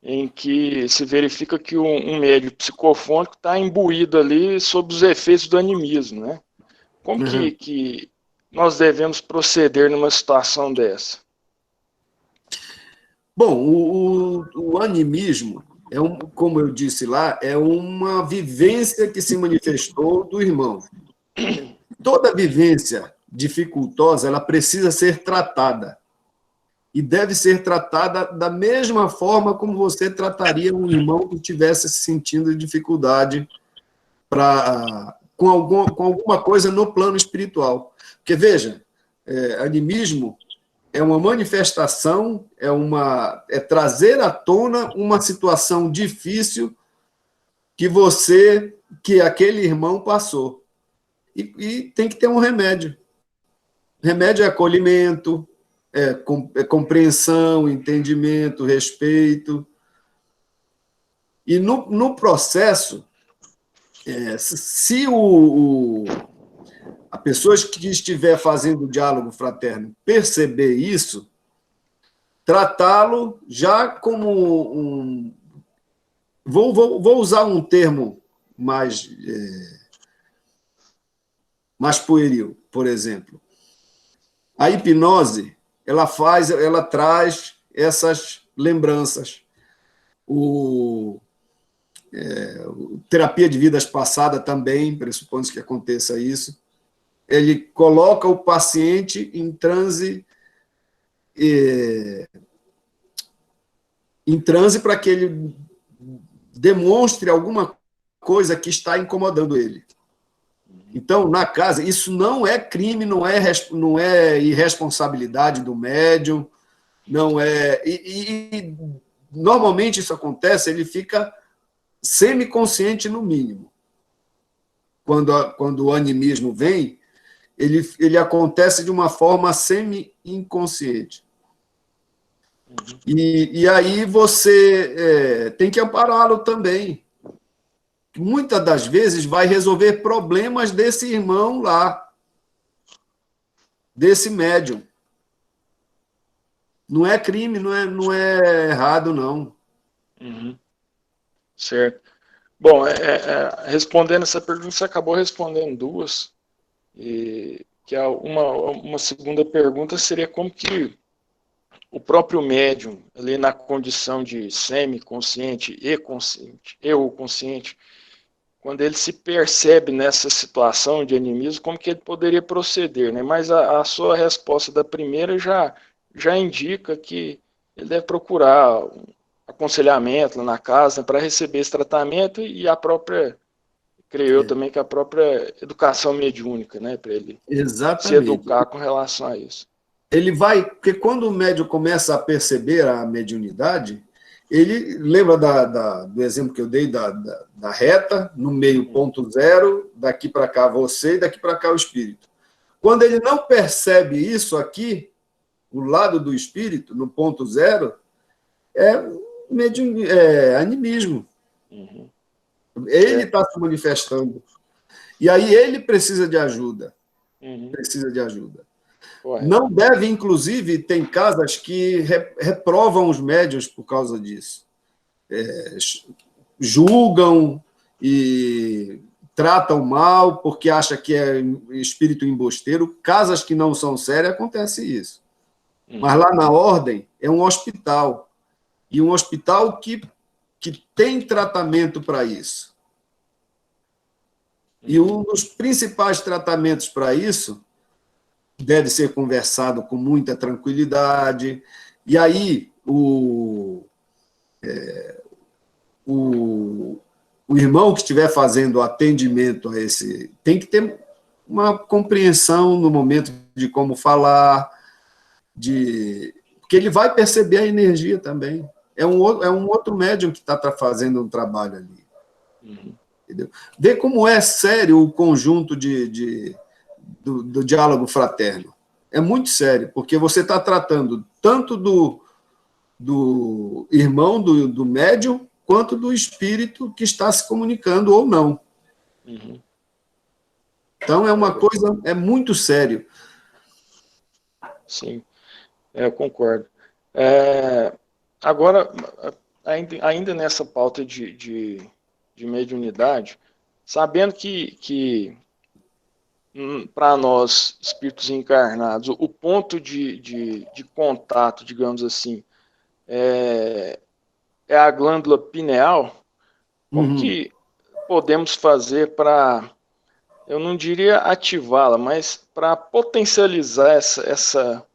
em que se verifica que um médium psicofônico está imbuído ali sob os efeitos do animismo, né? Como que nós devemos proceder numa situação dessa? Bom, o animismo como eu disse lá, é uma vivência que se manifestou do irmão. Toda vivência dificultosa, ela precisa ser tratada. E deve ser tratada da mesma forma como você trataria um irmão que estivesse sentindo dificuldade com alguma coisa no plano espiritual. Porque, veja, animismo é uma manifestação, é trazer à tona uma situação difícil que aquele irmão passou. E tem que ter um remédio. Remédio é acolhimento, é compreensão, entendimento, respeito. E no processo, se a pessoa que estiver fazendo o diálogo fraterno perceber isso, tratá-lo já como Vou usar um termo mais pueril, por exemplo. A hipnose, ela traz essas lembranças. Terapia de vidas passadas também, pressupondo que aconteça isso. Ele coloca o paciente em transe para que ele demonstre alguma coisa que está incomodando ele. Então, na casa, isso não é crime, não é irresponsabilidade do médium, não é... E normalmente isso acontece, ele fica semiconsciente no mínimo. Quando o animismo vem, ele acontece de uma forma semi-inconsciente. E aí você tem que ampará-lo também. Muitas das vezes vai resolver problemas desse irmão lá, desse médium. Não é crime, não é errado, não. Uhum. Certo. Bom, respondendo essa pergunta, você acabou respondendo duas. E que uma segunda pergunta seria como que o próprio médium, ali na condição de semi-consciente e consciente, ou consciente, quando ele se percebe nessa situação de animismo, como que ele poderia proceder, né? Mas a sua resposta da primeira já indica que ele deve procurar um aconselhamento lá na casa, né, para receber esse tratamento e a própria, creio eu também, que a própria educação mediúnica, né, para ele se educar com relação a isso. Porque quando o médium começa a perceber a mediunidade, ele lembra do exemplo que eu dei da reta, no meio ponto zero, daqui para cá você e daqui para cá o espírito. Quando ele não percebe isso aqui, o lado do espírito, no ponto zero, é animismo. Uhum. Ele está se manifestando. E aí ele precisa de ajuda. Uhum. Precisa de ajuda. Correto. Não deve, inclusive, tem casas que reprovam os médiuns por causa disso. Julgam e tratam mal porque acha que é espírito embusteiro. Casas que não são sérias, acontece isso. Mas lá na ordem é um hospital. E um hospital que tem tratamento para isso. E um dos principais tratamentos para isso deve ser conversado com muita tranquilidade. E aí o irmão que estiver fazendo o atendimento a esse tem que ter uma compreensão no momento de como falar, porque ele vai perceber a energia também. É um outro médium que está fazendo um trabalho ali. Uhum. Entendeu? Vê como é sério o conjunto do diálogo fraterno. É muito sério, porque você está tratando tanto do irmão, do médium, quanto do espírito que está se comunicando ou não. Uhum. Então, é muito sério. Sim, eu concordo. Agora, ainda nessa pauta de mediunidade, sabendo que para nós, espíritos encarnados, o ponto de contato, digamos assim, é a glândula pineal. Como Uhum. que podemos fazer para, eu não diria ativá-la, mas para potencializar essa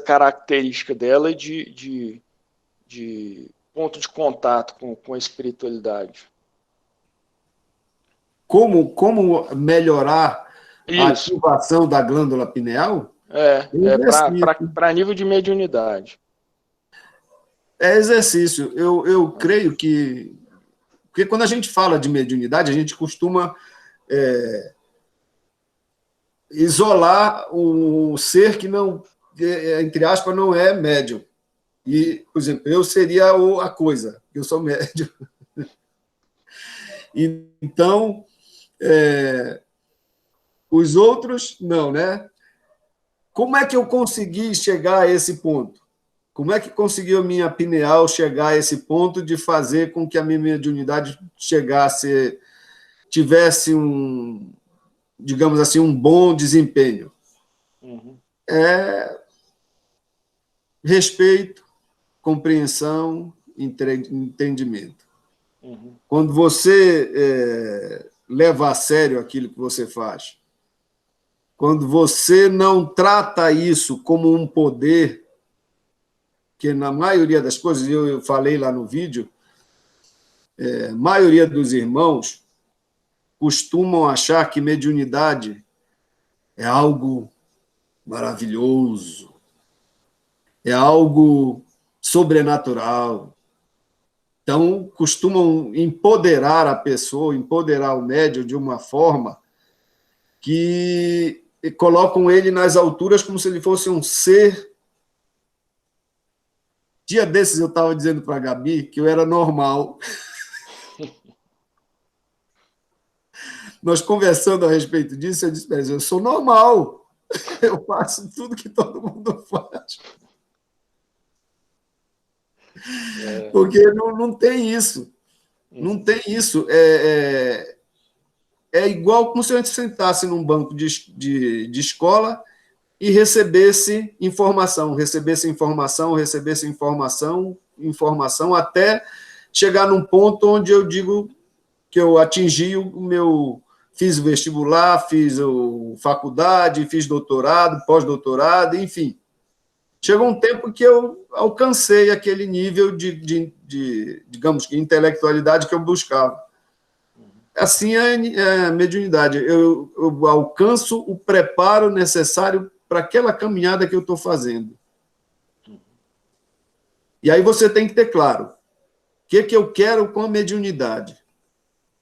característica dela de ponto de contato com a espiritualidade? Como melhorar a Isso, ativação da glândula pineal? Exercício. para nível de mediunidade. É exercício. Eu creio que... Porque quando a gente fala de mediunidade, a gente costuma isolar o ser que não, entre aspas, não é médium. E, por exemplo, eu seria a coisa, eu sou médium. Então, os outros, não, né? Como é que eu consegui chegar a esse ponto? Como é que conseguiu a minha pineal chegar a esse ponto de fazer com que a minha mediunidade tivesse digamos assim, um bom desempenho? Uhum. Respeito, compreensão, entendimento. Uhum. Quando você leva a sério aquilo que você faz, quando você não trata isso como um poder, que na maioria das coisas, eu falei lá no vídeo, a maioria dos irmãos costumam achar que mediunidade é algo maravilhoso, é algo sobrenatural. Então, costumam empoderar a pessoa, empoderar o médium de uma forma que colocam ele nas alturas como se ele fosse um ser. Dia desses eu estava dizendo para a Gabi que eu era normal. Nós conversando a respeito disso, eu disse para eles, eu sou normal, eu faço tudo que todo mundo faz. Porque não tem isso. Não tem isso. É igual como se a gente sentasse num banco de escola e recebesse informação, até chegar num ponto onde eu digo que eu atingi o meu... Fiz o vestibular, fiz faculdade, fiz doutorado, pós-doutorado, enfim. Chegou um tempo que eu alcancei aquele nível digamos, de intelectualidade que eu buscava. Assim é a mediunidade. Eu alcanço o preparo necessário para aquela caminhada que eu estou fazendo. E aí você tem que ter claro o que eu quero com a mediunidade.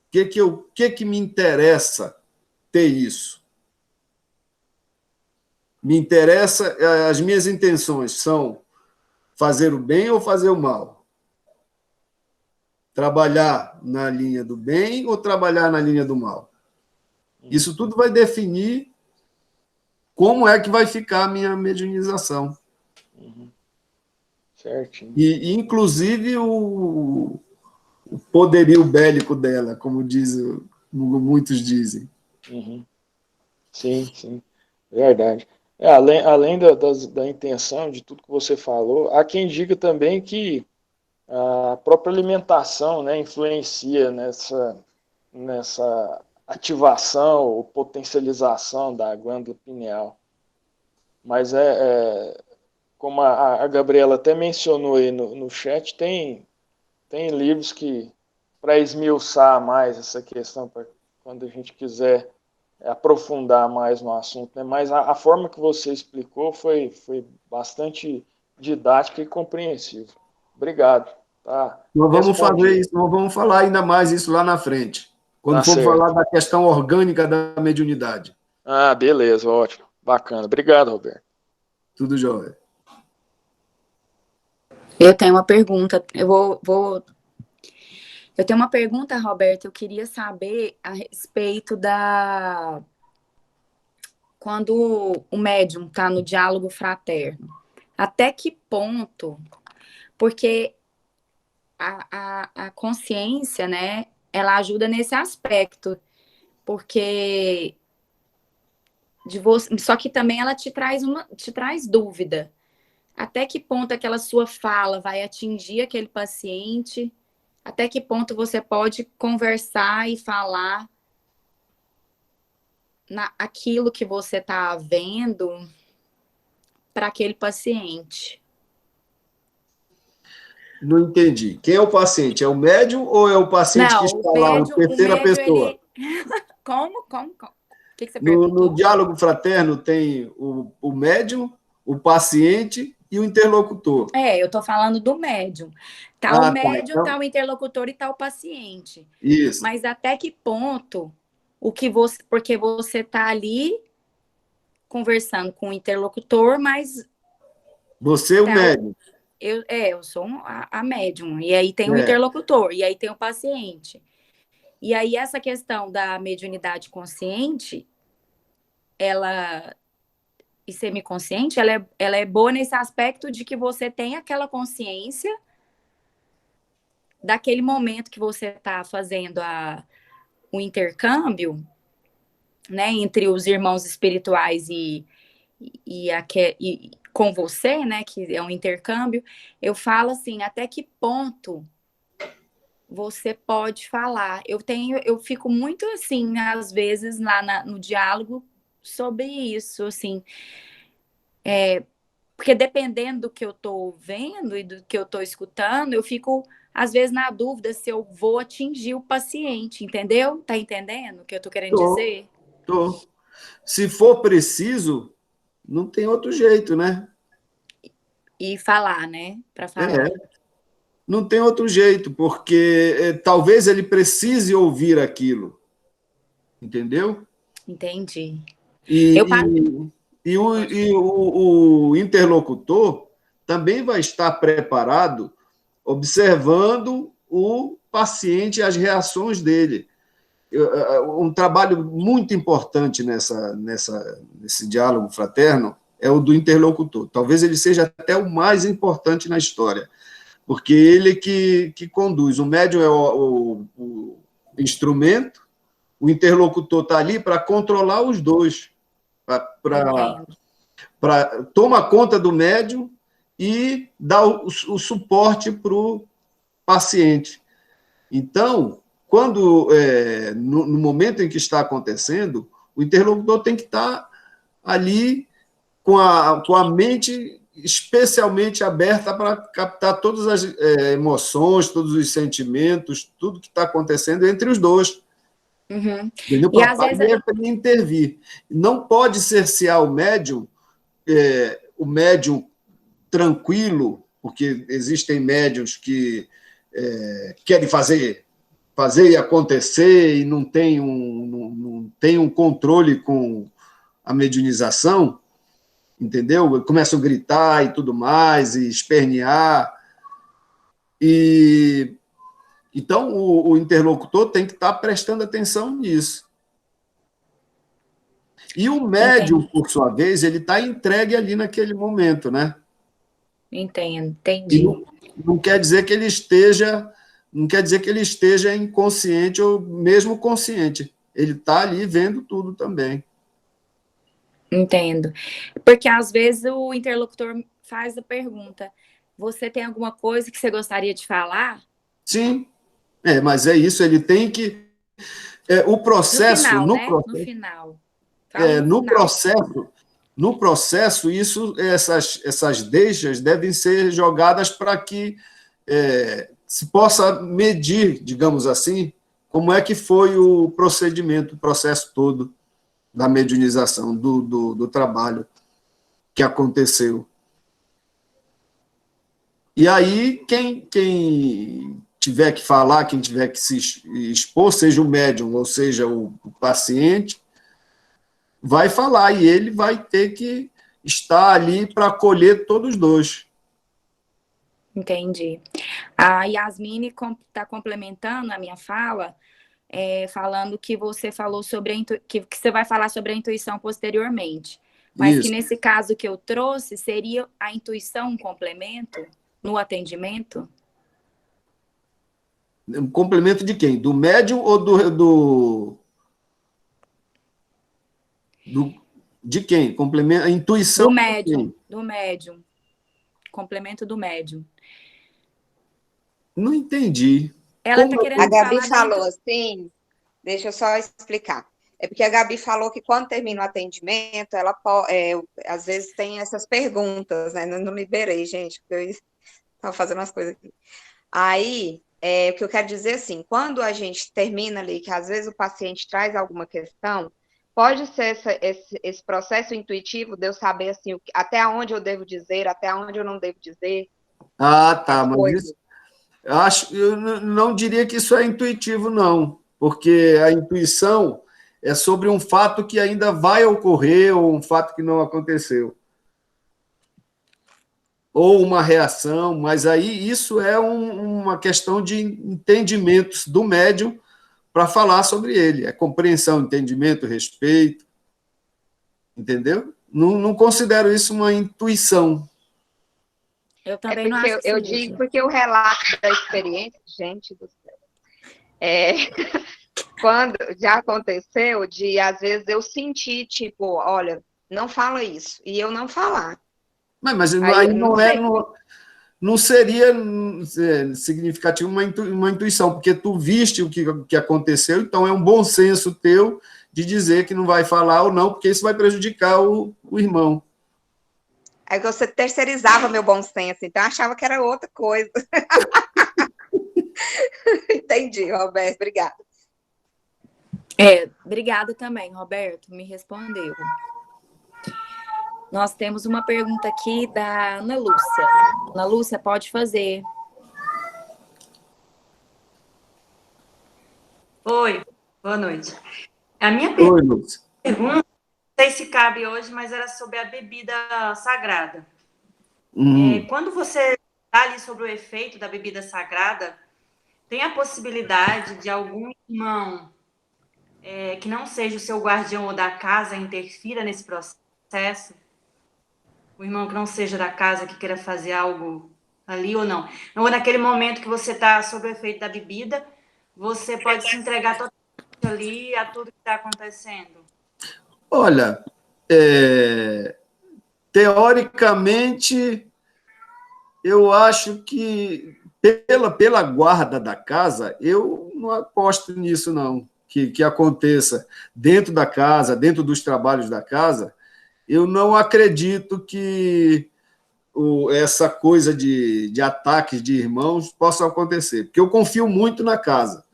O que me interessa ter isso? Me interessa, as minhas intenções são fazer o bem ou fazer o mal? Trabalhar na linha do bem ou trabalhar na linha do mal? Isso tudo vai definir como é que vai ficar a minha mediunização. Certinho. E, inclusive, o poderio bélico dela, como muitos dizem. Uhum. Sim, sim, verdade. Além da intenção, de tudo que você falou, há quem diga também que a própria alimentação, né, influencia nessa ativação ou potencialização da glândula pineal. Mas como a Gabriela até mencionou aí no chat, tem livros que, para esmiuçar mais essa questão, para quando a gente quiser aprofundar mais no assunto, né? Mas a forma que você explicou foi bastante didática e compreensiva. Obrigado. Tá Nós vamos fazer respondido. isso, nós vamos falar ainda mais isso lá na frente, quando Tá for certo. falar da questão orgânica da mediunidade. Ah, beleza, ótimo. Bacana. Obrigado, Roberto. Tudo jóia. Eu tenho uma pergunta. Eu tenho uma pergunta, Roberto. Eu queria saber a respeito quando o médium está no diálogo fraterno. Até que ponto? Porque a consciência, né, ela ajuda nesse aspecto. Porque só que também ela te traz dúvida. até que ponto aquela sua fala vai atingir aquele paciente, até que ponto você pode conversar e falar aquilo que você está vendo para aquele paciente. Não entendi. Quem é o paciente? É o médium ou é o paciente Não, que está lá, a terceira pessoa? Ele... Como? O que você No perguntou? diálogo fraterno tem o médium, o paciente e o interlocutor. Eu estou falando do médium. Tá o médium, então... tá o interlocutor e tá o paciente. Isso. Mas até que ponto porque você está ali conversando com o interlocutor, mas... Você é o médium. Eu sou a médium, e aí tem o interlocutor, e aí tem o paciente. E aí essa questão da mediunidade consciente, e semiconsciente, ela é boa nesse aspecto de que você tem aquela consciência daquele momento que você está fazendo o intercâmbio, né, entre os irmãos espirituais e com você, né, que é um intercâmbio. Eu falo assim, até que ponto você pode falar. Eu fico muito assim, às vezes, lá no diálogo sobre isso, assim, porque dependendo do que eu estou vendo e do que eu estou escutando, eu fico, às vezes, na dúvida se eu vou atingir o paciente, entendeu? Tá entendendo o que eu estou querendo dizer? Tô. Se for preciso, não tem outro jeito, né? E falar, né? Para falar. Não tem outro jeito, porque talvez ele precise ouvir aquilo. Entendeu? Entendi. E o interlocutor também vai estar preparado, observando o paciente e as reações dele. Um trabalho muito importante nesse diálogo fraterno é o do interlocutor. Talvez ele seja até o mais importante na história, porque ele que conduz. O médium é o instrumento, o interlocutor está ali para controlar os dois, para tomar conta do médium e dar o suporte para o paciente. Então, quando no momento em que está acontecendo, o interlocutor tem que estar ali com a mente especialmente aberta para captar todas as emoções, todos os sentimentos, tudo que está acontecendo entre os dois. Uhum. E às vezes intervir. Não pode cercear o médium tranquilo, porque existem médiums que querem fazer e acontecer e não tem um controle com a mediunização, entendeu? Começam a gritar e tudo mais, e espernear. Então, o interlocutor tem que estar prestando atenção nisso. E o médium, por sua vez, ele está entregue ali naquele momento, né? Entendi. Não quer dizer que ele esteja inconsciente ou mesmo consciente. Ele está ali vendo tudo também. Entendo. Porque às vezes o interlocutor faz a pergunta: você tem alguma coisa que você gostaria de falar? Sim. Mas é isso, ele tem que... o processo... No final. No processo, essas deixas devem ser jogadas para que se possa medir, digamos assim, como é que foi o procedimento, o processo todo da mediunização, do trabalho que aconteceu. E aí, quem tiver que falar, quem tiver que se expor, seja o médium ou seja o paciente, vai falar, e ele vai ter que estar ali para acolher todos os dois. Entendi. A Yasmine está complementando a minha fala, falando que você falou sobre que você vai falar sobre a intuição posteriormente. Mas isso. Que nesse caso que eu trouxe, seria a intuição um complemento no atendimento? Um complemento de quem? Do médium ou de quem? Complemento, a intuição do médium. complemento do médium. Não entendi. Ela Como está querendo A Gabi falar falou assim, deixa eu só explicar. É porque a Gabi falou que quando termina o atendimento, ela às vezes tem essas perguntas, né? Não liberei, gente, porque eu estava fazendo umas coisas aqui. Aí, o que eu quero dizer assim, quando a gente termina ali, que às vezes o paciente traz alguma questão, pode ser esse processo intuitivo de eu saber assim, até onde eu devo dizer, até onde eu não devo dizer. Ah, tá, as mas coisas. isso, eu não diria que isso é intuitivo, não, porque a intuição é sobre um fato que ainda vai ocorrer ou um fato que não aconteceu. Ou uma reação, mas aí isso é uma questão de entendimentos do médium para falar sobre ele. É compreensão, entendimento, respeito. Entendeu? Não considero isso uma intuição. Eu também não acho que eu seja. digo porque o relato da experiência, gente do céu, quando já aconteceu de, às vezes, eu sentir, tipo, olha, não fala isso, e eu não falar. Mas Aí, aí não seria significativo uma intuição, porque tu viste o que aconteceu, então é um bom senso teu de dizer que não vai falar ou não, porque isso vai prejudicar o irmão. Aí você terceirizava meu bom senso, então eu achava que era outra coisa. Entendi, Roberto, obrigada. Obrigada também, Roberto, me respondeu. Nós temos uma pergunta aqui da Ana Lúcia. Ana Lúcia, pode fazer. Oi, boa noite. A minha Oi, Lúcia. pergunta, não sei se cabe hoje, mas era sobre a bebida sagrada. Quando você está ali sobre o efeito da bebida sagrada, tem a possibilidade de algum irmão que não seja o seu guardião ou da casa interfira nesse processo? O irmão que não seja da casa, que queira fazer algo ali ou não? Ou naquele momento que você está sob o efeito da bebida, você pode se entregar totalmente ali a tudo que está acontecendo? Olha, teoricamente, eu acho que pela guarda da casa, eu não aposto nisso, não, que aconteça dentro da casa, dentro dos trabalhos da casa. Eu não acredito que essa coisa de ataques de irmãos possa acontecer, porque eu confio muito na casa.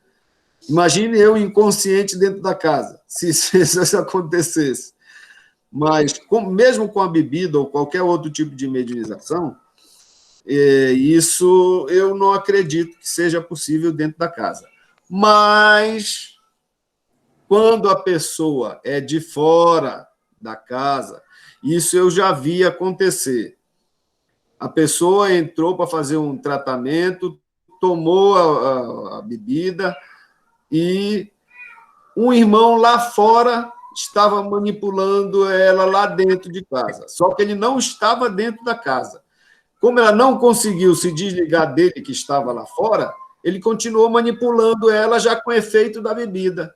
Imagine eu inconsciente dentro da casa, se isso acontecesse. Mas, mesmo com a bebida ou qualquer outro tipo de mediunização, isso eu não acredito que seja possível dentro da casa. Mas, quando a pessoa é de fora da casa, isso eu já vi acontecer. A pessoa entrou para fazer um tratamento, tomou a bebida e um irmão lá fora estava manipulando ela lá dentro de casa. Só que ele não estava dentro da casa. Como ela não conseguiu se desligar dele, que estava lá fora, ele continuou manipulando ela já com efeito da bebida.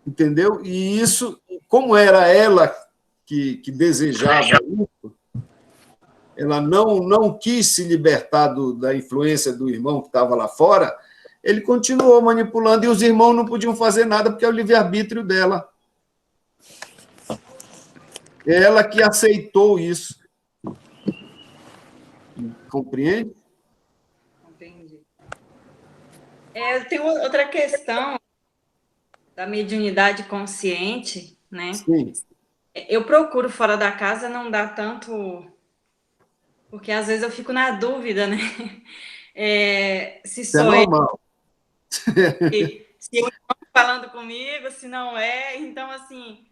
Entendeu? E isso, como era ela que desejava isso, ela não quis se libertar da influência do irmão que estava lá fora, ele continuou manipulando e os irmãos não podiam fazer nada porque é o livre-arbítrio dela. É ela que aceitou isso. Compreende? Entendi. Eu tenho outra questão da mediunidade consciente, né? Sim. Eu procuro fora da casa não dar tanto, porque às vezes eu fico na dúvida, né? Se sou normal. se eu estou falando comigo, se não é. Então, assim,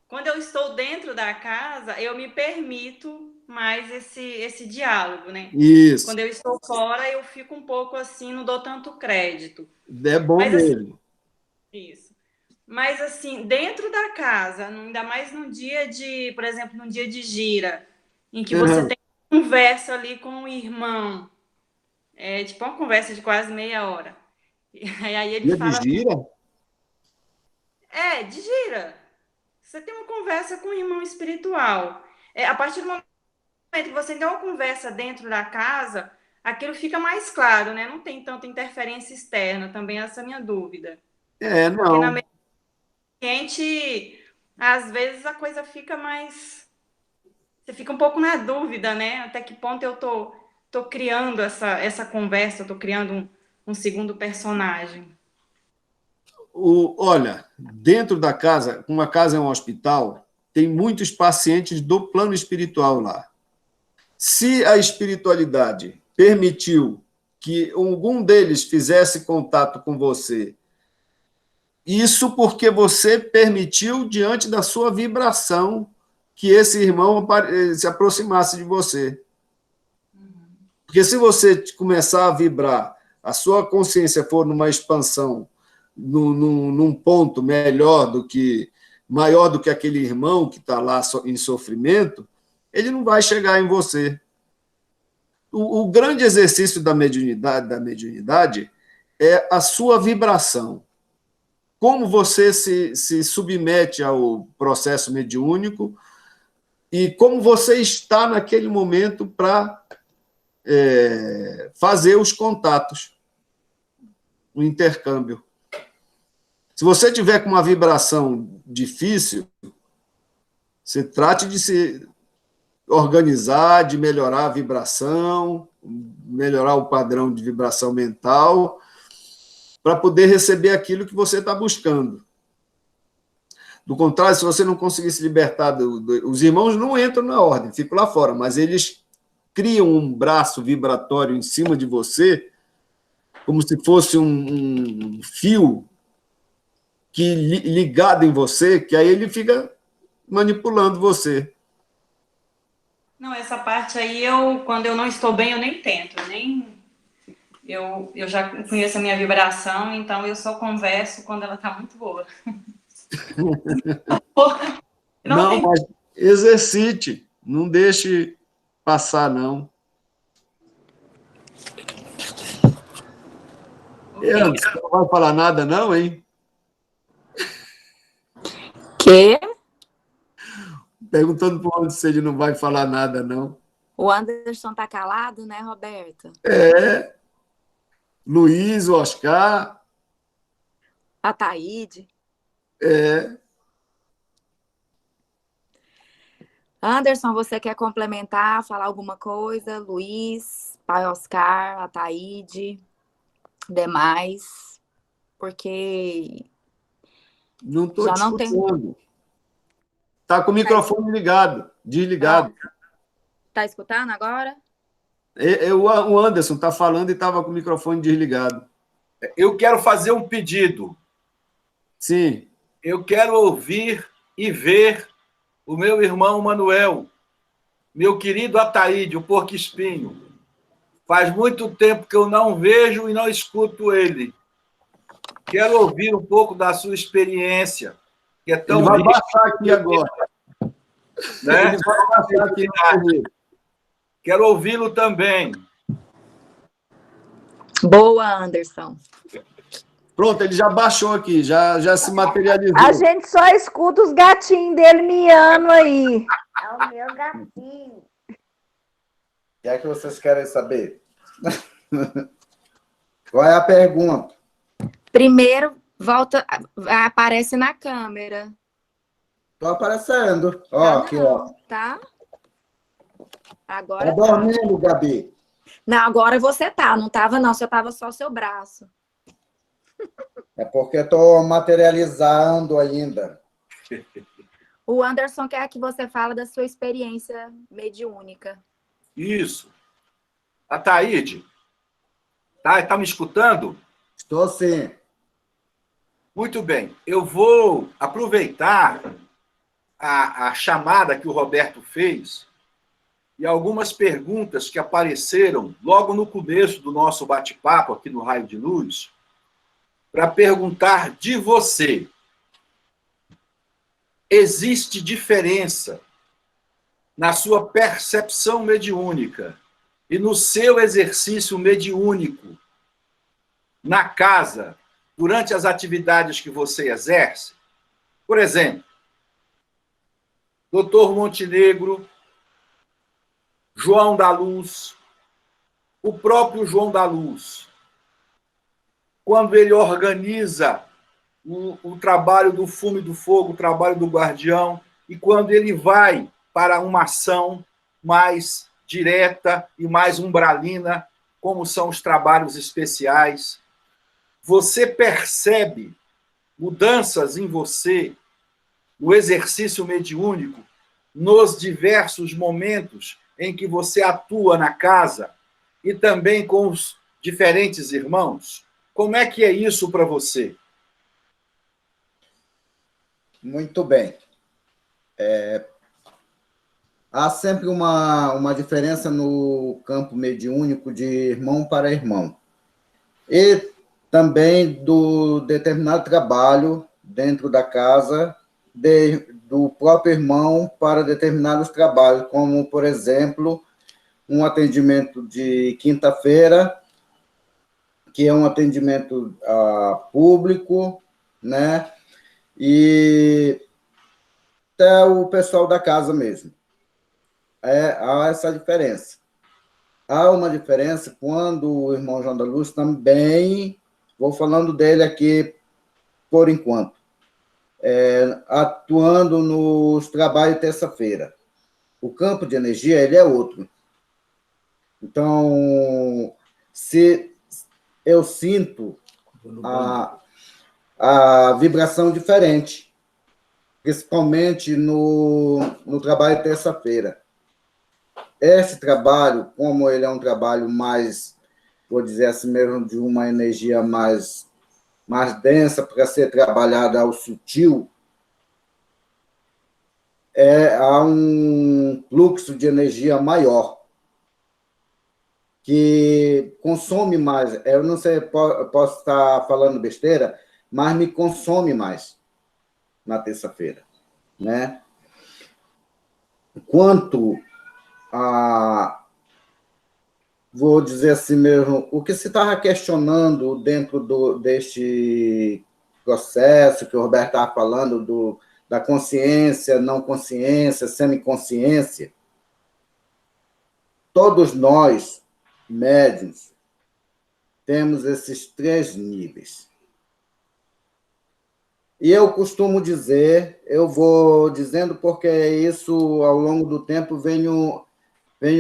quando eu estou dentro da casa, eu me permito mais esse diálogo, né? Isso. Quando eu estou fora, eu fico um pouco assim, não dou tanto crédito. É bom mas, mesmo. Assim, isso. Mas, assim, dentro da casa, ainda mais num dia de, por exemplo, num dia de gira, em que você tem conversa ali com o irmão, tipo uma conversa de quase meia hora. E aí ele fala... De gira? De gira. Você tem uma conversa com o irmão espiritual. A partir do momento momento que você tem uma conversa dentro da casa, aquilo fica mais claro, né? Não tem tanta interferência externa, também essa é a minha dúvida. Porque na Não. ambiente, às vezes a coisa fica mais... Você fica um pouco na dúvida, né? Até que ponto eu tô criando essa conversa, eu tô criando um segundo personagem. Olha, dentro da casa, uma casa é um hospital, tem muitos pacientes do plano espiritual lá. Se a espiritualidade permitiu que algum deles fizesse contato com você, isso porque você permitiu, diante da sua vibração, que esse irmão se aproximasse de você. Porque se você começar a vibrar, a sua consciência for numa expansão, num ponto maior do que aquele irmão que está lá em sofrimento, ele não vai chegar em você. O grande exercício da mediunidade é a sua vibração. Como você se submete ao processo mediúnico e como você está naquele momento para fazer os contatos, o intercâmbio. Se você tiver com uma vibração difícil, você trate de se organizar, de melhorar a vibração, melhorar o padrão de vibração mental, para poder receber aquilo que você está buscando. Do contrário, se você não conseguir se libertar, os irmãos não entram na ordem, ficam lá fora, mas eles criam um braço vibratório em cima de você, como se fosse um fio ligado em você, que aí ele fica manipulando você. Não, essa parte aí, quando eu não estou bem, eu nem tento, eu já conheço a minha vibração, então eu só converso quando ela está muito boa. Não, mas exercite, não deixe passar, não. Você não vai falar nada, não, hein? Quê? Perguntando para o Anderson se ele não vai falar nada, não. O Anderson tá calado, né, Roberto? Luiz, o Oscar. A Taíde. Anderson, você quer complementar, falar alguma coisa? Luiz, pai Oscar, a Taíde, demais, porque não estou te escutando. Está com o microfone desligado. Está escutando agora? O Anderson está falando e estava com o microfone desligado. Eu quero fazer um pedido. Sim. Eu quero ouvir e ver o meu irmão Manuel, meu querido Ataíde, o porco-espinho. Faz muito tempo que eu não vejo e não escuto ele. Quero ouvir um pouco da sua experiência, que é tão rica. Ele vai baixar aqui agora. Né? Ele vai baixar aqui. Quero ouvi-lo também. Boa, Anderson. Pronto, ele já baixou aqui, já se materializou. A gente só escuta os gatinhos dele miando aí. É o meu gatinho. O que é que vocês querem saber? Qual é a pergunta? Primeiro, aparece na câmera. Estou aparecendo. Ó, aqui, ó. Tá? Agora tá dormindo, Gabi? Não, agora você tá. Não estava, não. Você estava só o seu braço. É porque estou materializando ainda. O Anderson quer que você fale da sua experiência mediúnica. Isso. Ataíde, tá me escutando? Estou sim. Muito bem. Eu vou aproveitar a chamada que o Roberto fez e algumas perguntas que apareceram logo no começo do nosso bate-papo aqui no Raio de Luz, para perguntar de você. Existe diferença na sua percepção mediúnica e no seu exercício mediúnico na casa, durante as atividades que você exerce? Por exemplo, Dr. Montenegro João da Luz, o próprio João da Luz, quando ele organiza o trabalho do Fumo e do Fogo, o trabalho do guardião, e quando ele vai para uma ação mais direta e mais umbralina, como são os trabalhos especiais, você percebe mudanças em você, no exercício mediúnico, nos diversos momentos em que você atua na casa e também com os diferentes irmãos? Como é que é isso para você? Muito bem. Há sempre uma diferença no campo mediúnico de irmão para irmão. E também do determinado trabalho dentro da casa do próprio irmão para determinados trabalhos, como, por exemplo, um atendimento de quinta-feira, que é um atendimento público, né? E até o pessoal da casa mesmo. Há essa diferença. Há uma diferença quando o irmão João da Luz também, vou falando dele aqui por enquanto, atuando nos trabalhos de terça-feira. O campo de energia ele é outro. Então, se eu sinto a vibração diferente, principalmente no trabalho de terça-feira. Esse trabalho, como ele é um trabalho mais, vou dizer assim mesmo, de uma energia mais densa para ser trabalhada ao sutil, há um fluxo de energia maior, que consome mais. Eu não sei, posso estar falando besteira, mas me consome mais na terça-feira, né? Quanto vou dizer assim mesmo, o que se estava questionando dentro deste processo que o Roberto estava falando, da consciência, não consciência, semiconsciência, todos nós, médiuns, temos esses 3 níveis. E eu costumo dizer, eu vou dizendo porque isso, ao longo do tempo, venho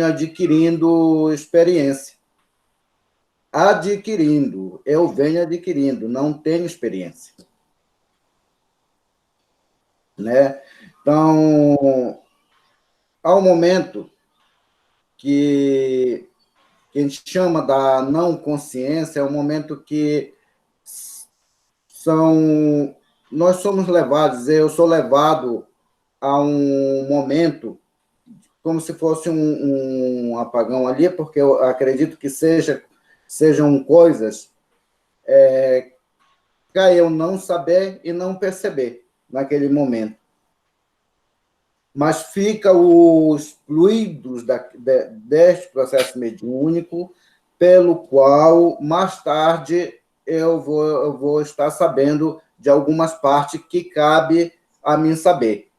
adquirindo experiência. Eu venho adquirindo, não tenho experiência. Né? Então, ao momento que a gente chama da não consciência, é o momento que nós somos levados, eu sou levado a um momento como se fosse um apagão ali, porque eu acredito que sejam coisas para eu não saber e não perceber naquele momento. Mas fica os fluidos deste processo mediúnico, pelo qual, mais tarde, eu vou estar sabendo de algumas partes que cabe a mim saber.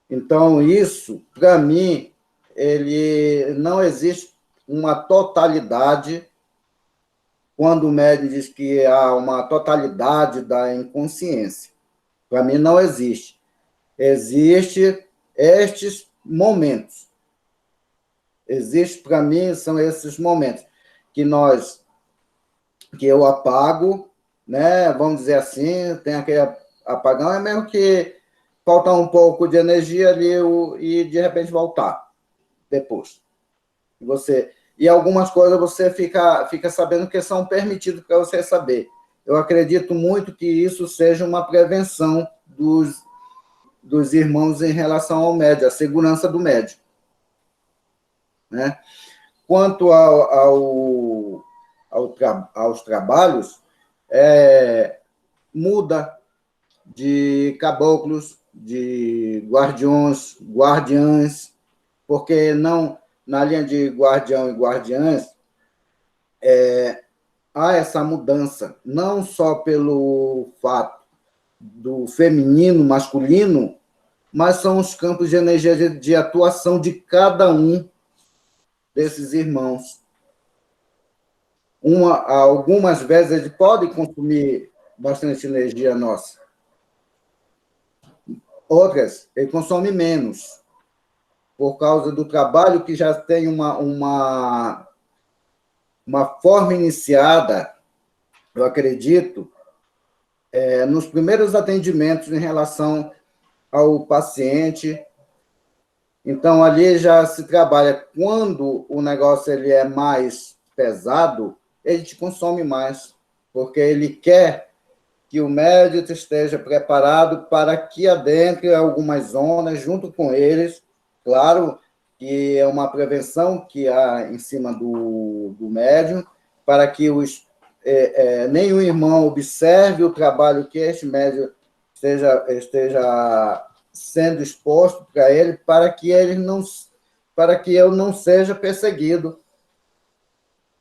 Então, isso, para mim, ele não existe uma totalidade. Quando o médium diz que há uma totalidade da inconsciência, para mim não existe. Existem estes momentos. Existe, para mim, são esses momentos que eu apago, né? Vamos dizer assim, tem aquele apagão, é mesmo que falta um pouco de energia ali e, de repente, voltar depois. E algumas coisas você fica sabendo que são permitidas para você saber. Eu acredito muito que isso seja uma prevenção dos irmãos em relação ao médium, a segurança do médium. Né? Quanto aos trabalhos, muda de caboclos, de guardiães, porque não, na linha de guardião e guardiãs, há essa mudança, não só pelo fato do feminino, masculino, mas são os campos de energia de atuação de cada um desses irmãos. Algumas vezes ele pode consumir bastante energia nossa. Outras, ele consome menos, por causa do trabalho que já tem uma forma iniciada, eu acredito, nos primeiros atendimentos em relação ao paciente. Então, ali já se trabalha. Quando o negócio ele é mais pesado, ele te consome mais, porque ele quer que o médico esteja preparado para que adentre algumas zonas junto com eles. Claro que é uma prevenção que há em cima do médium, para que nenhum irmão observe o trabalho que este médium esteja sendo exposto para ele, para que eu não seja perseguido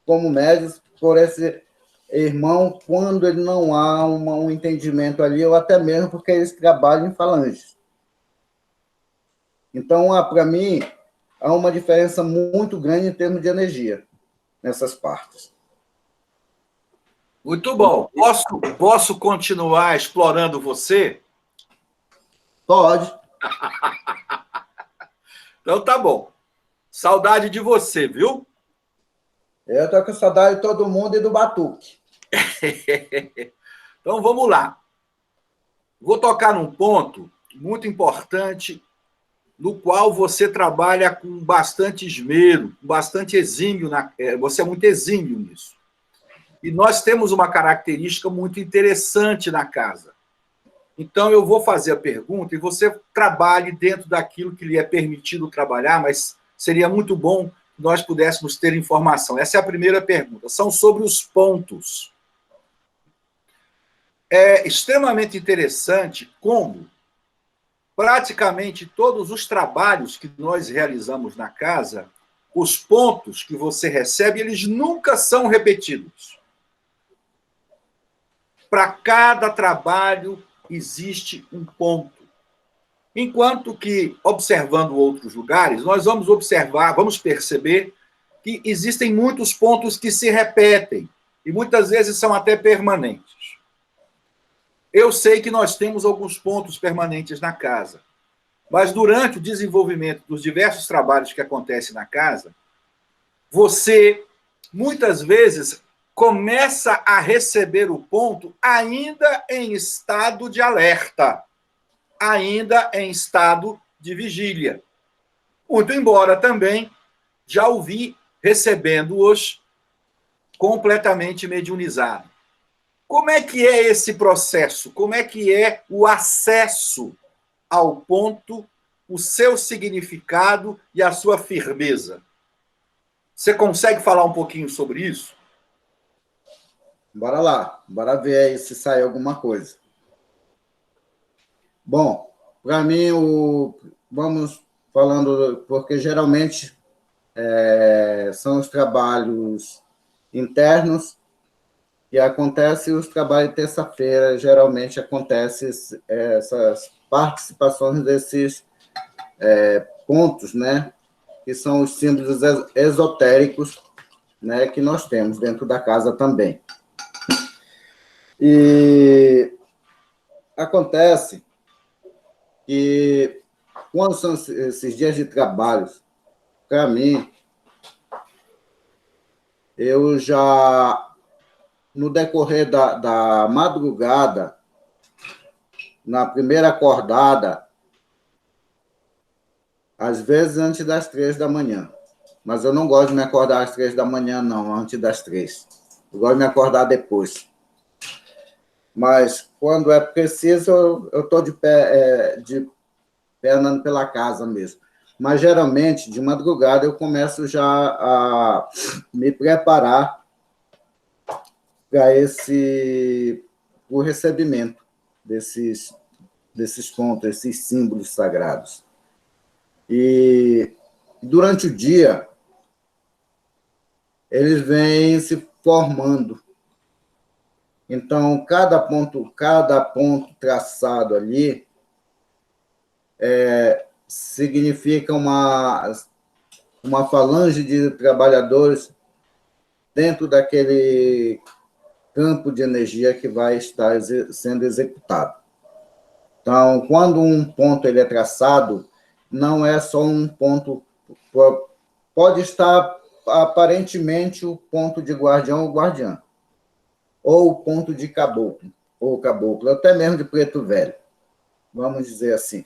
como médium por esse irmão, quando ele não há um entendimento ali, ou até mesmo porque eles trabalham em falanges. Então, para mim, há uma diferença muito grande em termos de energia nessas partes. Muito bom. Posso continuar explorando você? Pode. Então tá bom. Saudade de você, viu? Eu estou com saudade de todo mundo e do batuque. Então vamos lá. Vou tocar num ponto muito importante, no qual você trabalha com bastante esmero, bastante exímio. Você é muito exímio nisso. E nós temos uma característica muito interessante na casa. Então, eu vou fazer a pergunta e você trabalhe dentro daquilo que lhe é permitido trabalhar, mas seria muito bom que nós pudéssemos ter informação. Essa é a primeira pergunta. São sobre os pontos. É extremamente interessante como praticamente todos os trabalhos que nós realizamos na casa, os pontos que você recebe, eles nunca são repetidos. Para cada trabalho existe um ponto. Enquanto que, observando outros lugares, nós vamos perceber que existem muitos pontos que se repetem e muitas vezes são até permanentes. Eu sei que nós temos alguns pontos permanentes na casa, mas durante o desenvolvimento dos diversos trabalhos que acontecem na casa, você, muitas vezes, começa a receber o ponto ainda em estado de alerta, ainda em estado de vigília. Muito embora também já o vi recebendo-os completamente mediunizado. Como é que é esse processo? Como é que é o acesso ao ponto, o seu significado e a sua firmeza? Você consegue falar um pouquinho sobre isso? Bora lá, bora ver aí se sai alguma coisa. Bom, para mim, vamos falando, porque geralmente são os trabalhos internos que acontecem, os trabalhos de terça-feira, geralmente acontecem essas participações desses pontos, né, que são os símbolos esotéricos, né, que nós temos dentro da casa também. E acontece que, quando são esses dias de trabalho, para mim, eu já, no decorrer da madrugada, na primeira acordada, às vezes antes das 3 da manhã, mas eu não gosto de me acordar às 3 da manhã, não, antes das 3. Eu gosto de me acordar depois. Mas, quando é preciso, eu estou de pé andando pela casa mesmo. Mas, geralmente, de madrugada, eu começo já a me preparar para o recebimento desses pontos, esses símbolos sagrados. E, durante o dia, eles vêm se formando. Então, cada ponto traçado ali, significa uma falange de trabalhadores dentro daquele campo de energia que vai estar sendo executado. Então, quando um ponto ele é traçado, não é só um ponto, pode estar aparentemente o ponto de guardião ou guardiã, ou o ponto de caboclo, ou caboclo, até mesmo de preto velho, vamos dizer assim.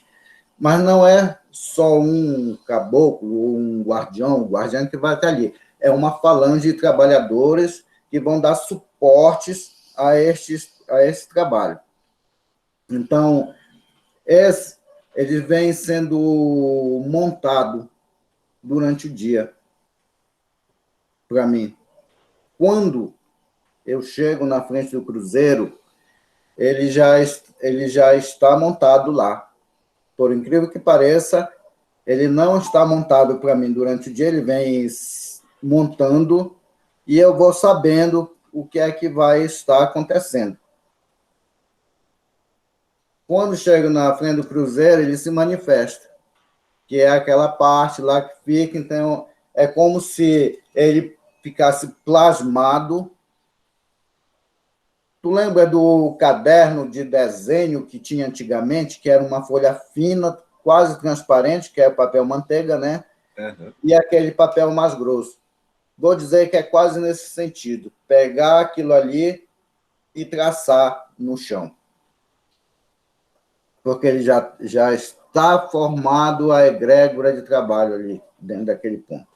Mas não é só um caboclo ou um guardião que vai estar ali. É uma falange de trabalhadores que vão dar suportes a esse trabalho. Então, ele vem sendo montado durante o dia, para mim. Quando eu chego na frente do cruzeiro, ele já está montado lá. Por incrível que pareça, ele não está montado para mim durante o dia, ele vem montando e eu vou sabendo o que é que vai estar acontecendo. Quando chego na frente do cruzeiro, ele se manifesta, que é aquela parte lá que fica, então é como se ele ficasse plasmado. Tu lembra do caderno de desenho que tinha antigamente, que era uma folha fina, quase transparente, que é papel manteiga, né? Uhum. E aquele papel mais grosso. Vou dizer que é quase nesse sentido. Pegar aquilo ali e traçar no chão. Porque ele já está formado a egrégora de trabalho ali, dentro daquele ponto.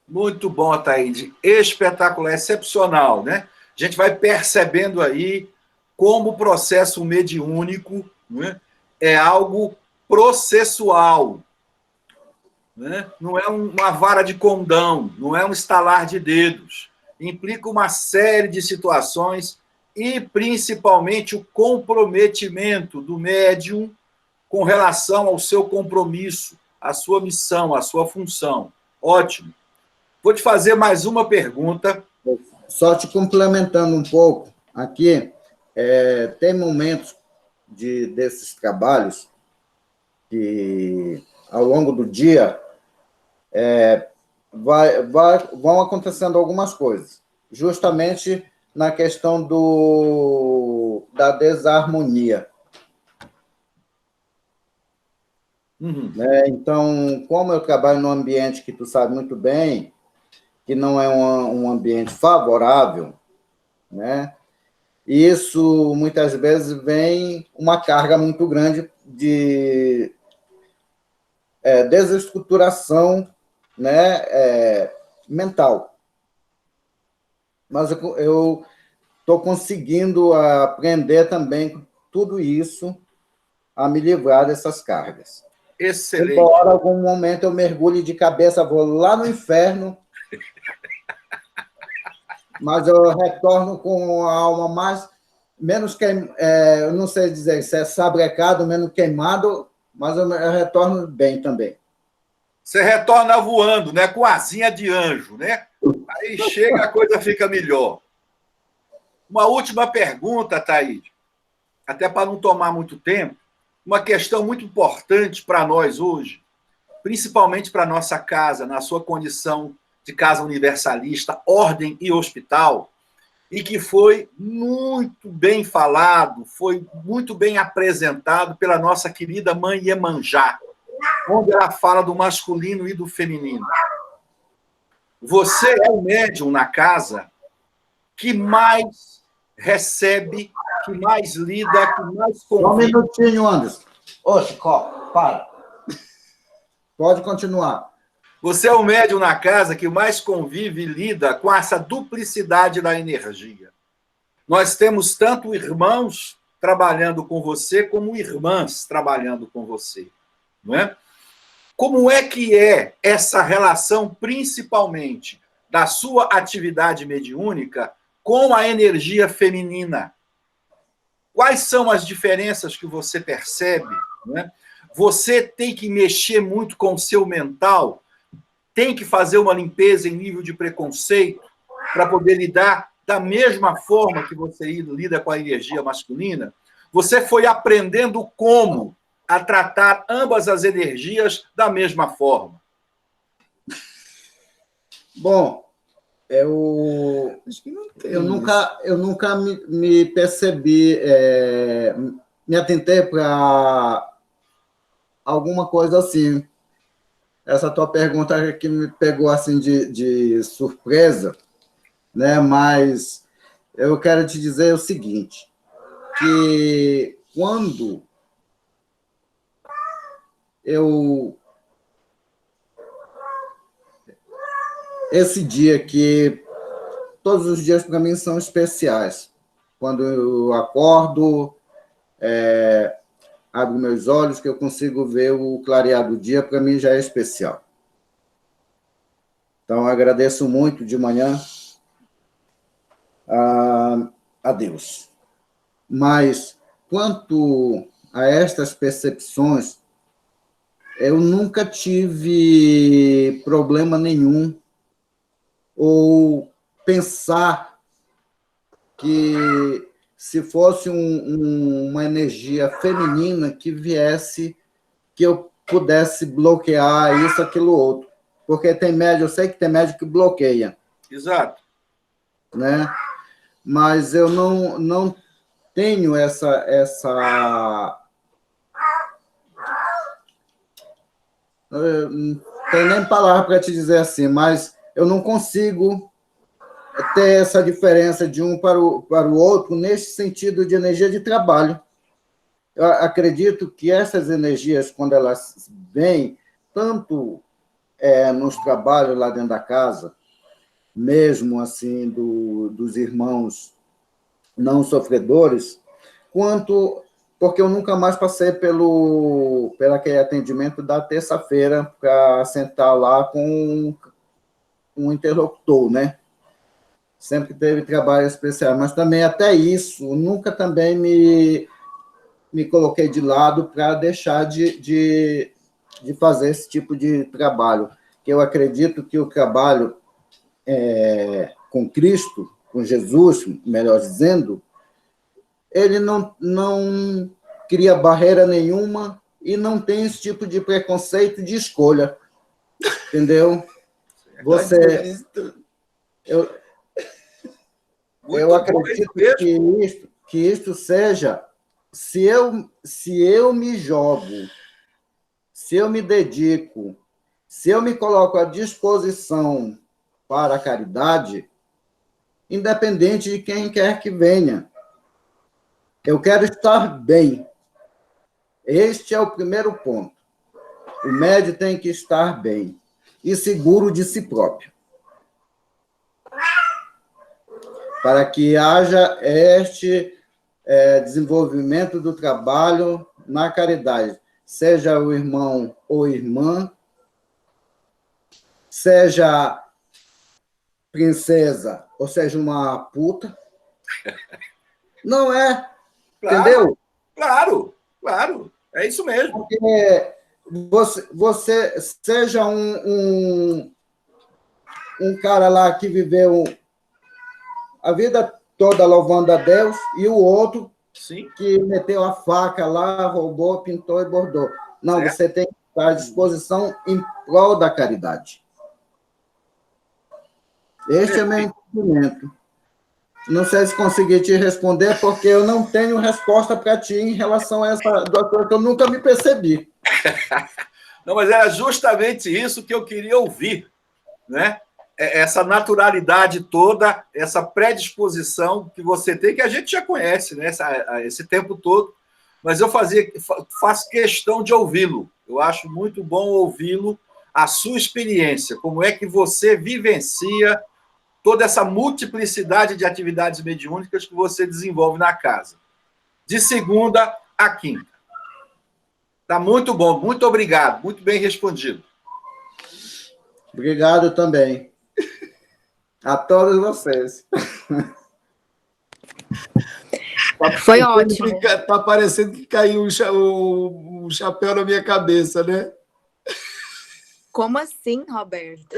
Muito bom, Ataíde. Espetacular, excepcional, né? A gente vai percebendo aí como o processo mediúnico, né, é algo processual. Né? Não é uma vara de condão, não é um estalar de dedos. Implica uma série de situações e, principalmente, o comprometimento do médium com relação ao seu compromisso, à sua missão, à sua função. Ótimo. Vou te fazer mais uma pergunta. Só te complementando um pouco, aqui, tem momentos desses trabalhos que, ao longo do dia, vão acontecendo algumas coisas, justamente na questão da desarmonia. Uhum. Então, como eu trabalho num ambiente que tu sabe muito bem, que não é um ambiente favorável, né? Isso, muitas vezes, vem uma carga muito grande de desestruturação, né, mental. Mas eu estou conseguindo aprender também tudo isso, a me livrar dessas cargas. Excelente. Embora, em algum momento, eu mergulhe de cabeça, vou lá no inferno, mas eu retorno com a alma menos queimada, eu não sei dizer se é sabrecado, menos queimado, mas eu retorno bem também. Você retorna voando, né? Com asinha de anjo, né? Aí chega, a coisa fica melhor. Uma última pergunta, Taíde, até para não tomar muito tempo, uma questão muito importante para nós hoje, principalmente para a nossa casa, na sua condição de casa universalista, ordem e hospital, e que foi muito bem falado, foi muito bem apresentado pela nossa querida mãe Iemanjá, onde ela fala do masculino e do feminino. Você é o médium na casa que mais recebe, que mais lida, que mais convive. Só um minutinho, Anderson. Ô, Chico, para. Pode continuar. Você é o médium na casa que mais convive e lida com essa duplicidade da energia. Nós temos tanto irmãos trabalhando com você, como irmãs trabalhando com você. Não é? Como é que é essa relação, principalmente, da sua atividade mediúnica com a energia feminina? Quais são as diferenças que você percebe? Não é? Você tem que mexer muito com o seu mental, tem que fazer uma limpeza em nível de preconceito para poder lidar da mesma forma que você lida com a energia masculina? Você foi aprendendo como a tratar ambas as energias da mesma forma? Bom, eu nunca me percebi, me atentei para alguma coisa assim. Essa tua pergunta que me pegou assim de surpresa, né? Mas eu quero te dizer o seguinte, que quando esse dia que todos os dias para mim são especiais. Quando eu acordo, abro meus olhos, que eu consigo ver o clarear do dia, para mim já é especial. Então, eu agradeço muito de manhã a Deus. Mas, quanto a estas percepções, eu nunca tive problema nenhum ou pensar que se fosse uma energia feminina que viesse, que eu pudesse bloquear isso, aquilo, outro. Porque tem médium, eu sei que tem médium que bloqueia. Exato. Né? Mas eu não tenho essa eu não tenho nem palavra para te dizer assim, mas eu não consigo ter essa diferença de um para o outro nesse sentido de energia de trabalho. Eu acredito que essas energias, quando elas vêm, tanto nos trabalhos lá dentro da casa, mesmo assim dos irmãos não sofredores, quanto porque eu nunca mais passei pelo aquele atendimento da terça-feira para sentar lá com um interlocutor, né? Sempre teve trabalho especial, mas também até isso, nunca também me coloquei de lado para deixar de fazer esse tipo de trabalho, que eu acredito que o trabalho com Cristo, com Jesus, melhor dizendo, ele não cria barreira nenhuma e não tem esse tipo de preconceito de escolha, entendeu? Eu acredito que isto seja, se eu me jogo, se eu me dedico, se eu me coloco à disposição para a caridade, independente de quem quer que venha, eu quero estar bem. Este é o primeiro ponto. O médium tem que estar bem e seguro de si próprio, para que haja este desenvolvimento do trabalho na caridade, seja o irmão ou irmã, seja princesa ou seja uma puta. Não é, claro, entendeu? Claro, é isso mesmo. Porque você seja um cara lá que viveu a vida toda louvando a Deus, e o outro Sim. Que meteu a faca lá, roubou, pintou e bordou. Não, você tem que estar à disposição em prol da caridade. Este é o meu entendimento. Não sei se consegui te responder, porque eu não tenho resposta para ti em relação a essa doutora, que eu nunca me percebi. Não, mas era justamente isso que eu queria ouvir, né? Essa naturalidade toda, essa predisposição que você tem, que a gente já conhece, né? Esse tempo todo, mas eu faço questão de ouvi-lo. Eu acho muito bom ouvi-lo, a sua experiência, como é que você vivencia toda essa multiplicidade de atividades mediúnicas que você desenvolve na casa, de segunda a quinta. Tá muito bom, muito obrigado, muito bem respondido. Obrigado também. A todos vocês. Foi ótimo. Está parecendo que caiu o chapéu na minha cabeça, né? Como assim, Roberto?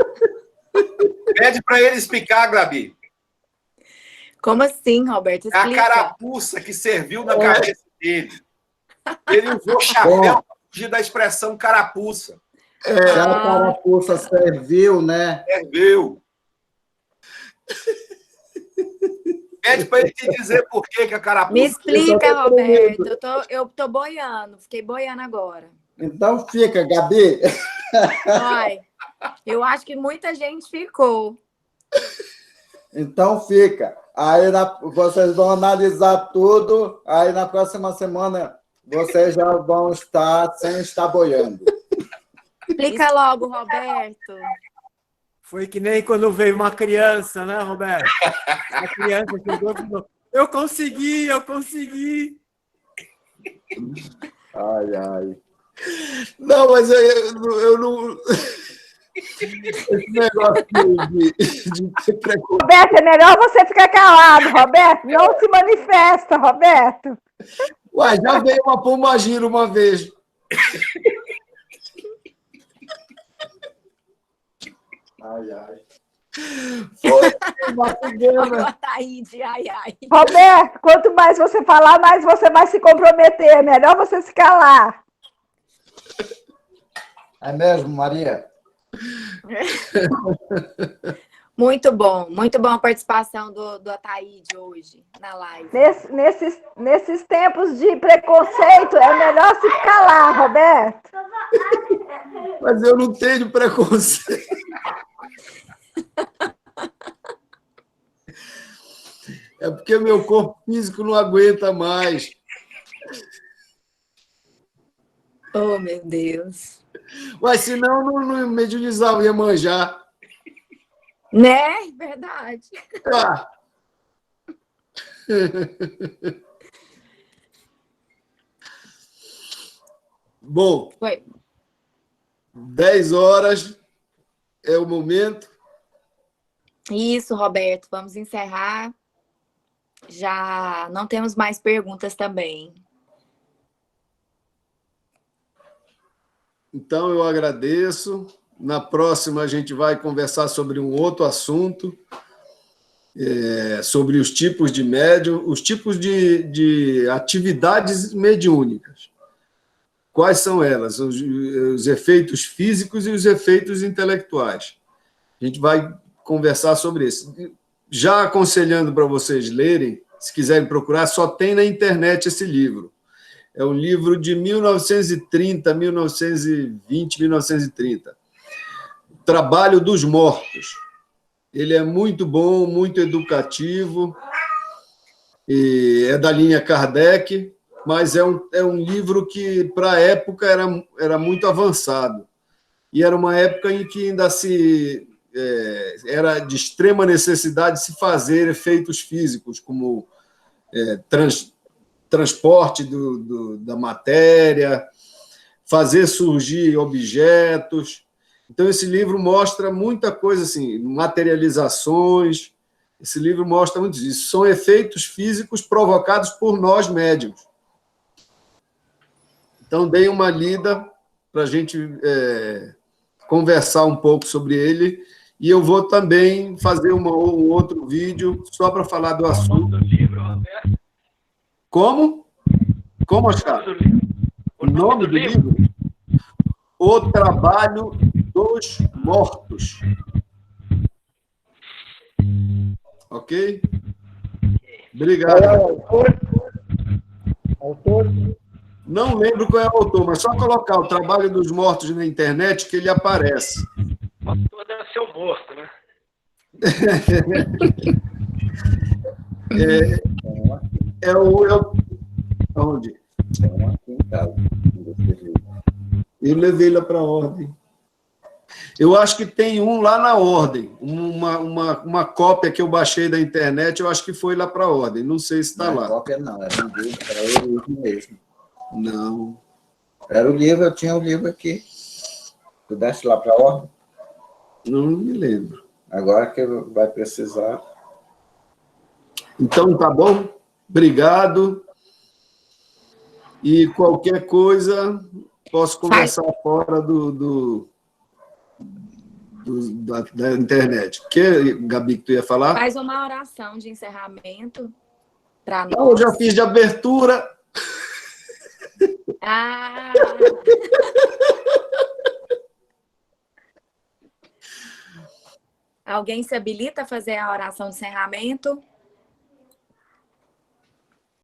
Pede para ele explicar, Gabi. Como assim, Roberto? Explica. A carapuça que serviu na cabeça dele. Ele usou chapéu para fugir da expressão carapuça. Se a carapuça serviu, né? Serviu. Pede para ele te dizer por que a carapuça... Me explica, Roberto. Eu tô boiando. Fiquei boiando agora. Então fica, Gabi. Vai. Eu acho que muita gente ficou. Então fica. Aí vocês vão analisar tudo. Aí na próxima semana vocês já vão estar sem estar boiando. Explica logo, Roberto. Foi que nem quando veio uma criança, né, Roberto? A criança chegou e falou: eu consegui, eu consegui. Ai, ai. Não, mas eu não... Esse negócio de ter preconceito... Roberto, é melhor você ficar calado, Roberto. Não se manifesta, Roberto. Uai, já veio uma pombagira uma vez. Ai, ai. Foi uma cigana. Taíde, ai, ai. Roberto, quanto mais você falar, mais você vai se comprometer. É melhor você se calar. É mesmo, Maria? Muito bom a participação do Ataíde hoje na live. Nesses tempos de preconceito, é melhor se calar, Roberto. Mas eu não tenho preconceito. É porque meu corpo físico não aguenta mais. Oh, meu Deus. Mas senão não mediunizava, ia manjar. Né? Verdade. Ah. Bom, 10 horas é o momento. Isso, Roberto. Vamos encerrar. Já não temos mais perguntas também. Então, eu agradeço. Na próxima, a gente vai conversar sobre um outro assunto, sobre os tipos de médium, os tipos de atividades mediúnicas. Quais são elas? Os efeitos físicos e os efeitos intelectuais. A gente vai conversar sobre isso. Já aconselhando para vocês lerem, se quiserem procurar, só tem na internet esse livro. É um livro de 1930, 1920, 1930. Trabalho dos Mortos. Ele é muito bom, muito educativo, e é da linha Kardec, mas é um livro que, para a época, era muito avançado. E era uma época em que ainda era de extrema necessidade se fazer efeitos físicos, como transporte da matéria, fazer surgir objetos. Então, esse livro mostra muita coisa, assim, materializações. Esse livro mostra muito isso. São efeitos físicos provocados por nós médiuns. Então, dei uma lida para a gente conversar um pouco sobre ele. E eu vou também fazer um outro vídeo só para falar do assunto. Como? Como achar? O nome do livro? O Trabalho dos Mortos. Ok? Obrigado. Autor? Não lembro qual é o autor, mas só colocar o Trabalho dos Mortos na internet que ele aparece. O autor deve ser o morto, né? Onde? Eu levei lá para a ordem. Eu acho que tem um lá na ordem. Uma cópia que eu baixei da internet, eu acho que foi lá para a ordem. Não sei se está lá. Cópia não, era um livro, era o livro mesmo. Não. Era o livro, eu tinha o livro aqui. Tu deste lá para a ordem? Não me lembro. Agora que vai precisar. Então, tá bom? Obrigado. E qualquer coisa, posso conversar fora da internet. O que, Gabi, que tu ia falar? Faz uma oração de encerramento para nós. Não, eu já fiz de abertura. Ah! Alguém se habilita a fazer a oração de encerramento?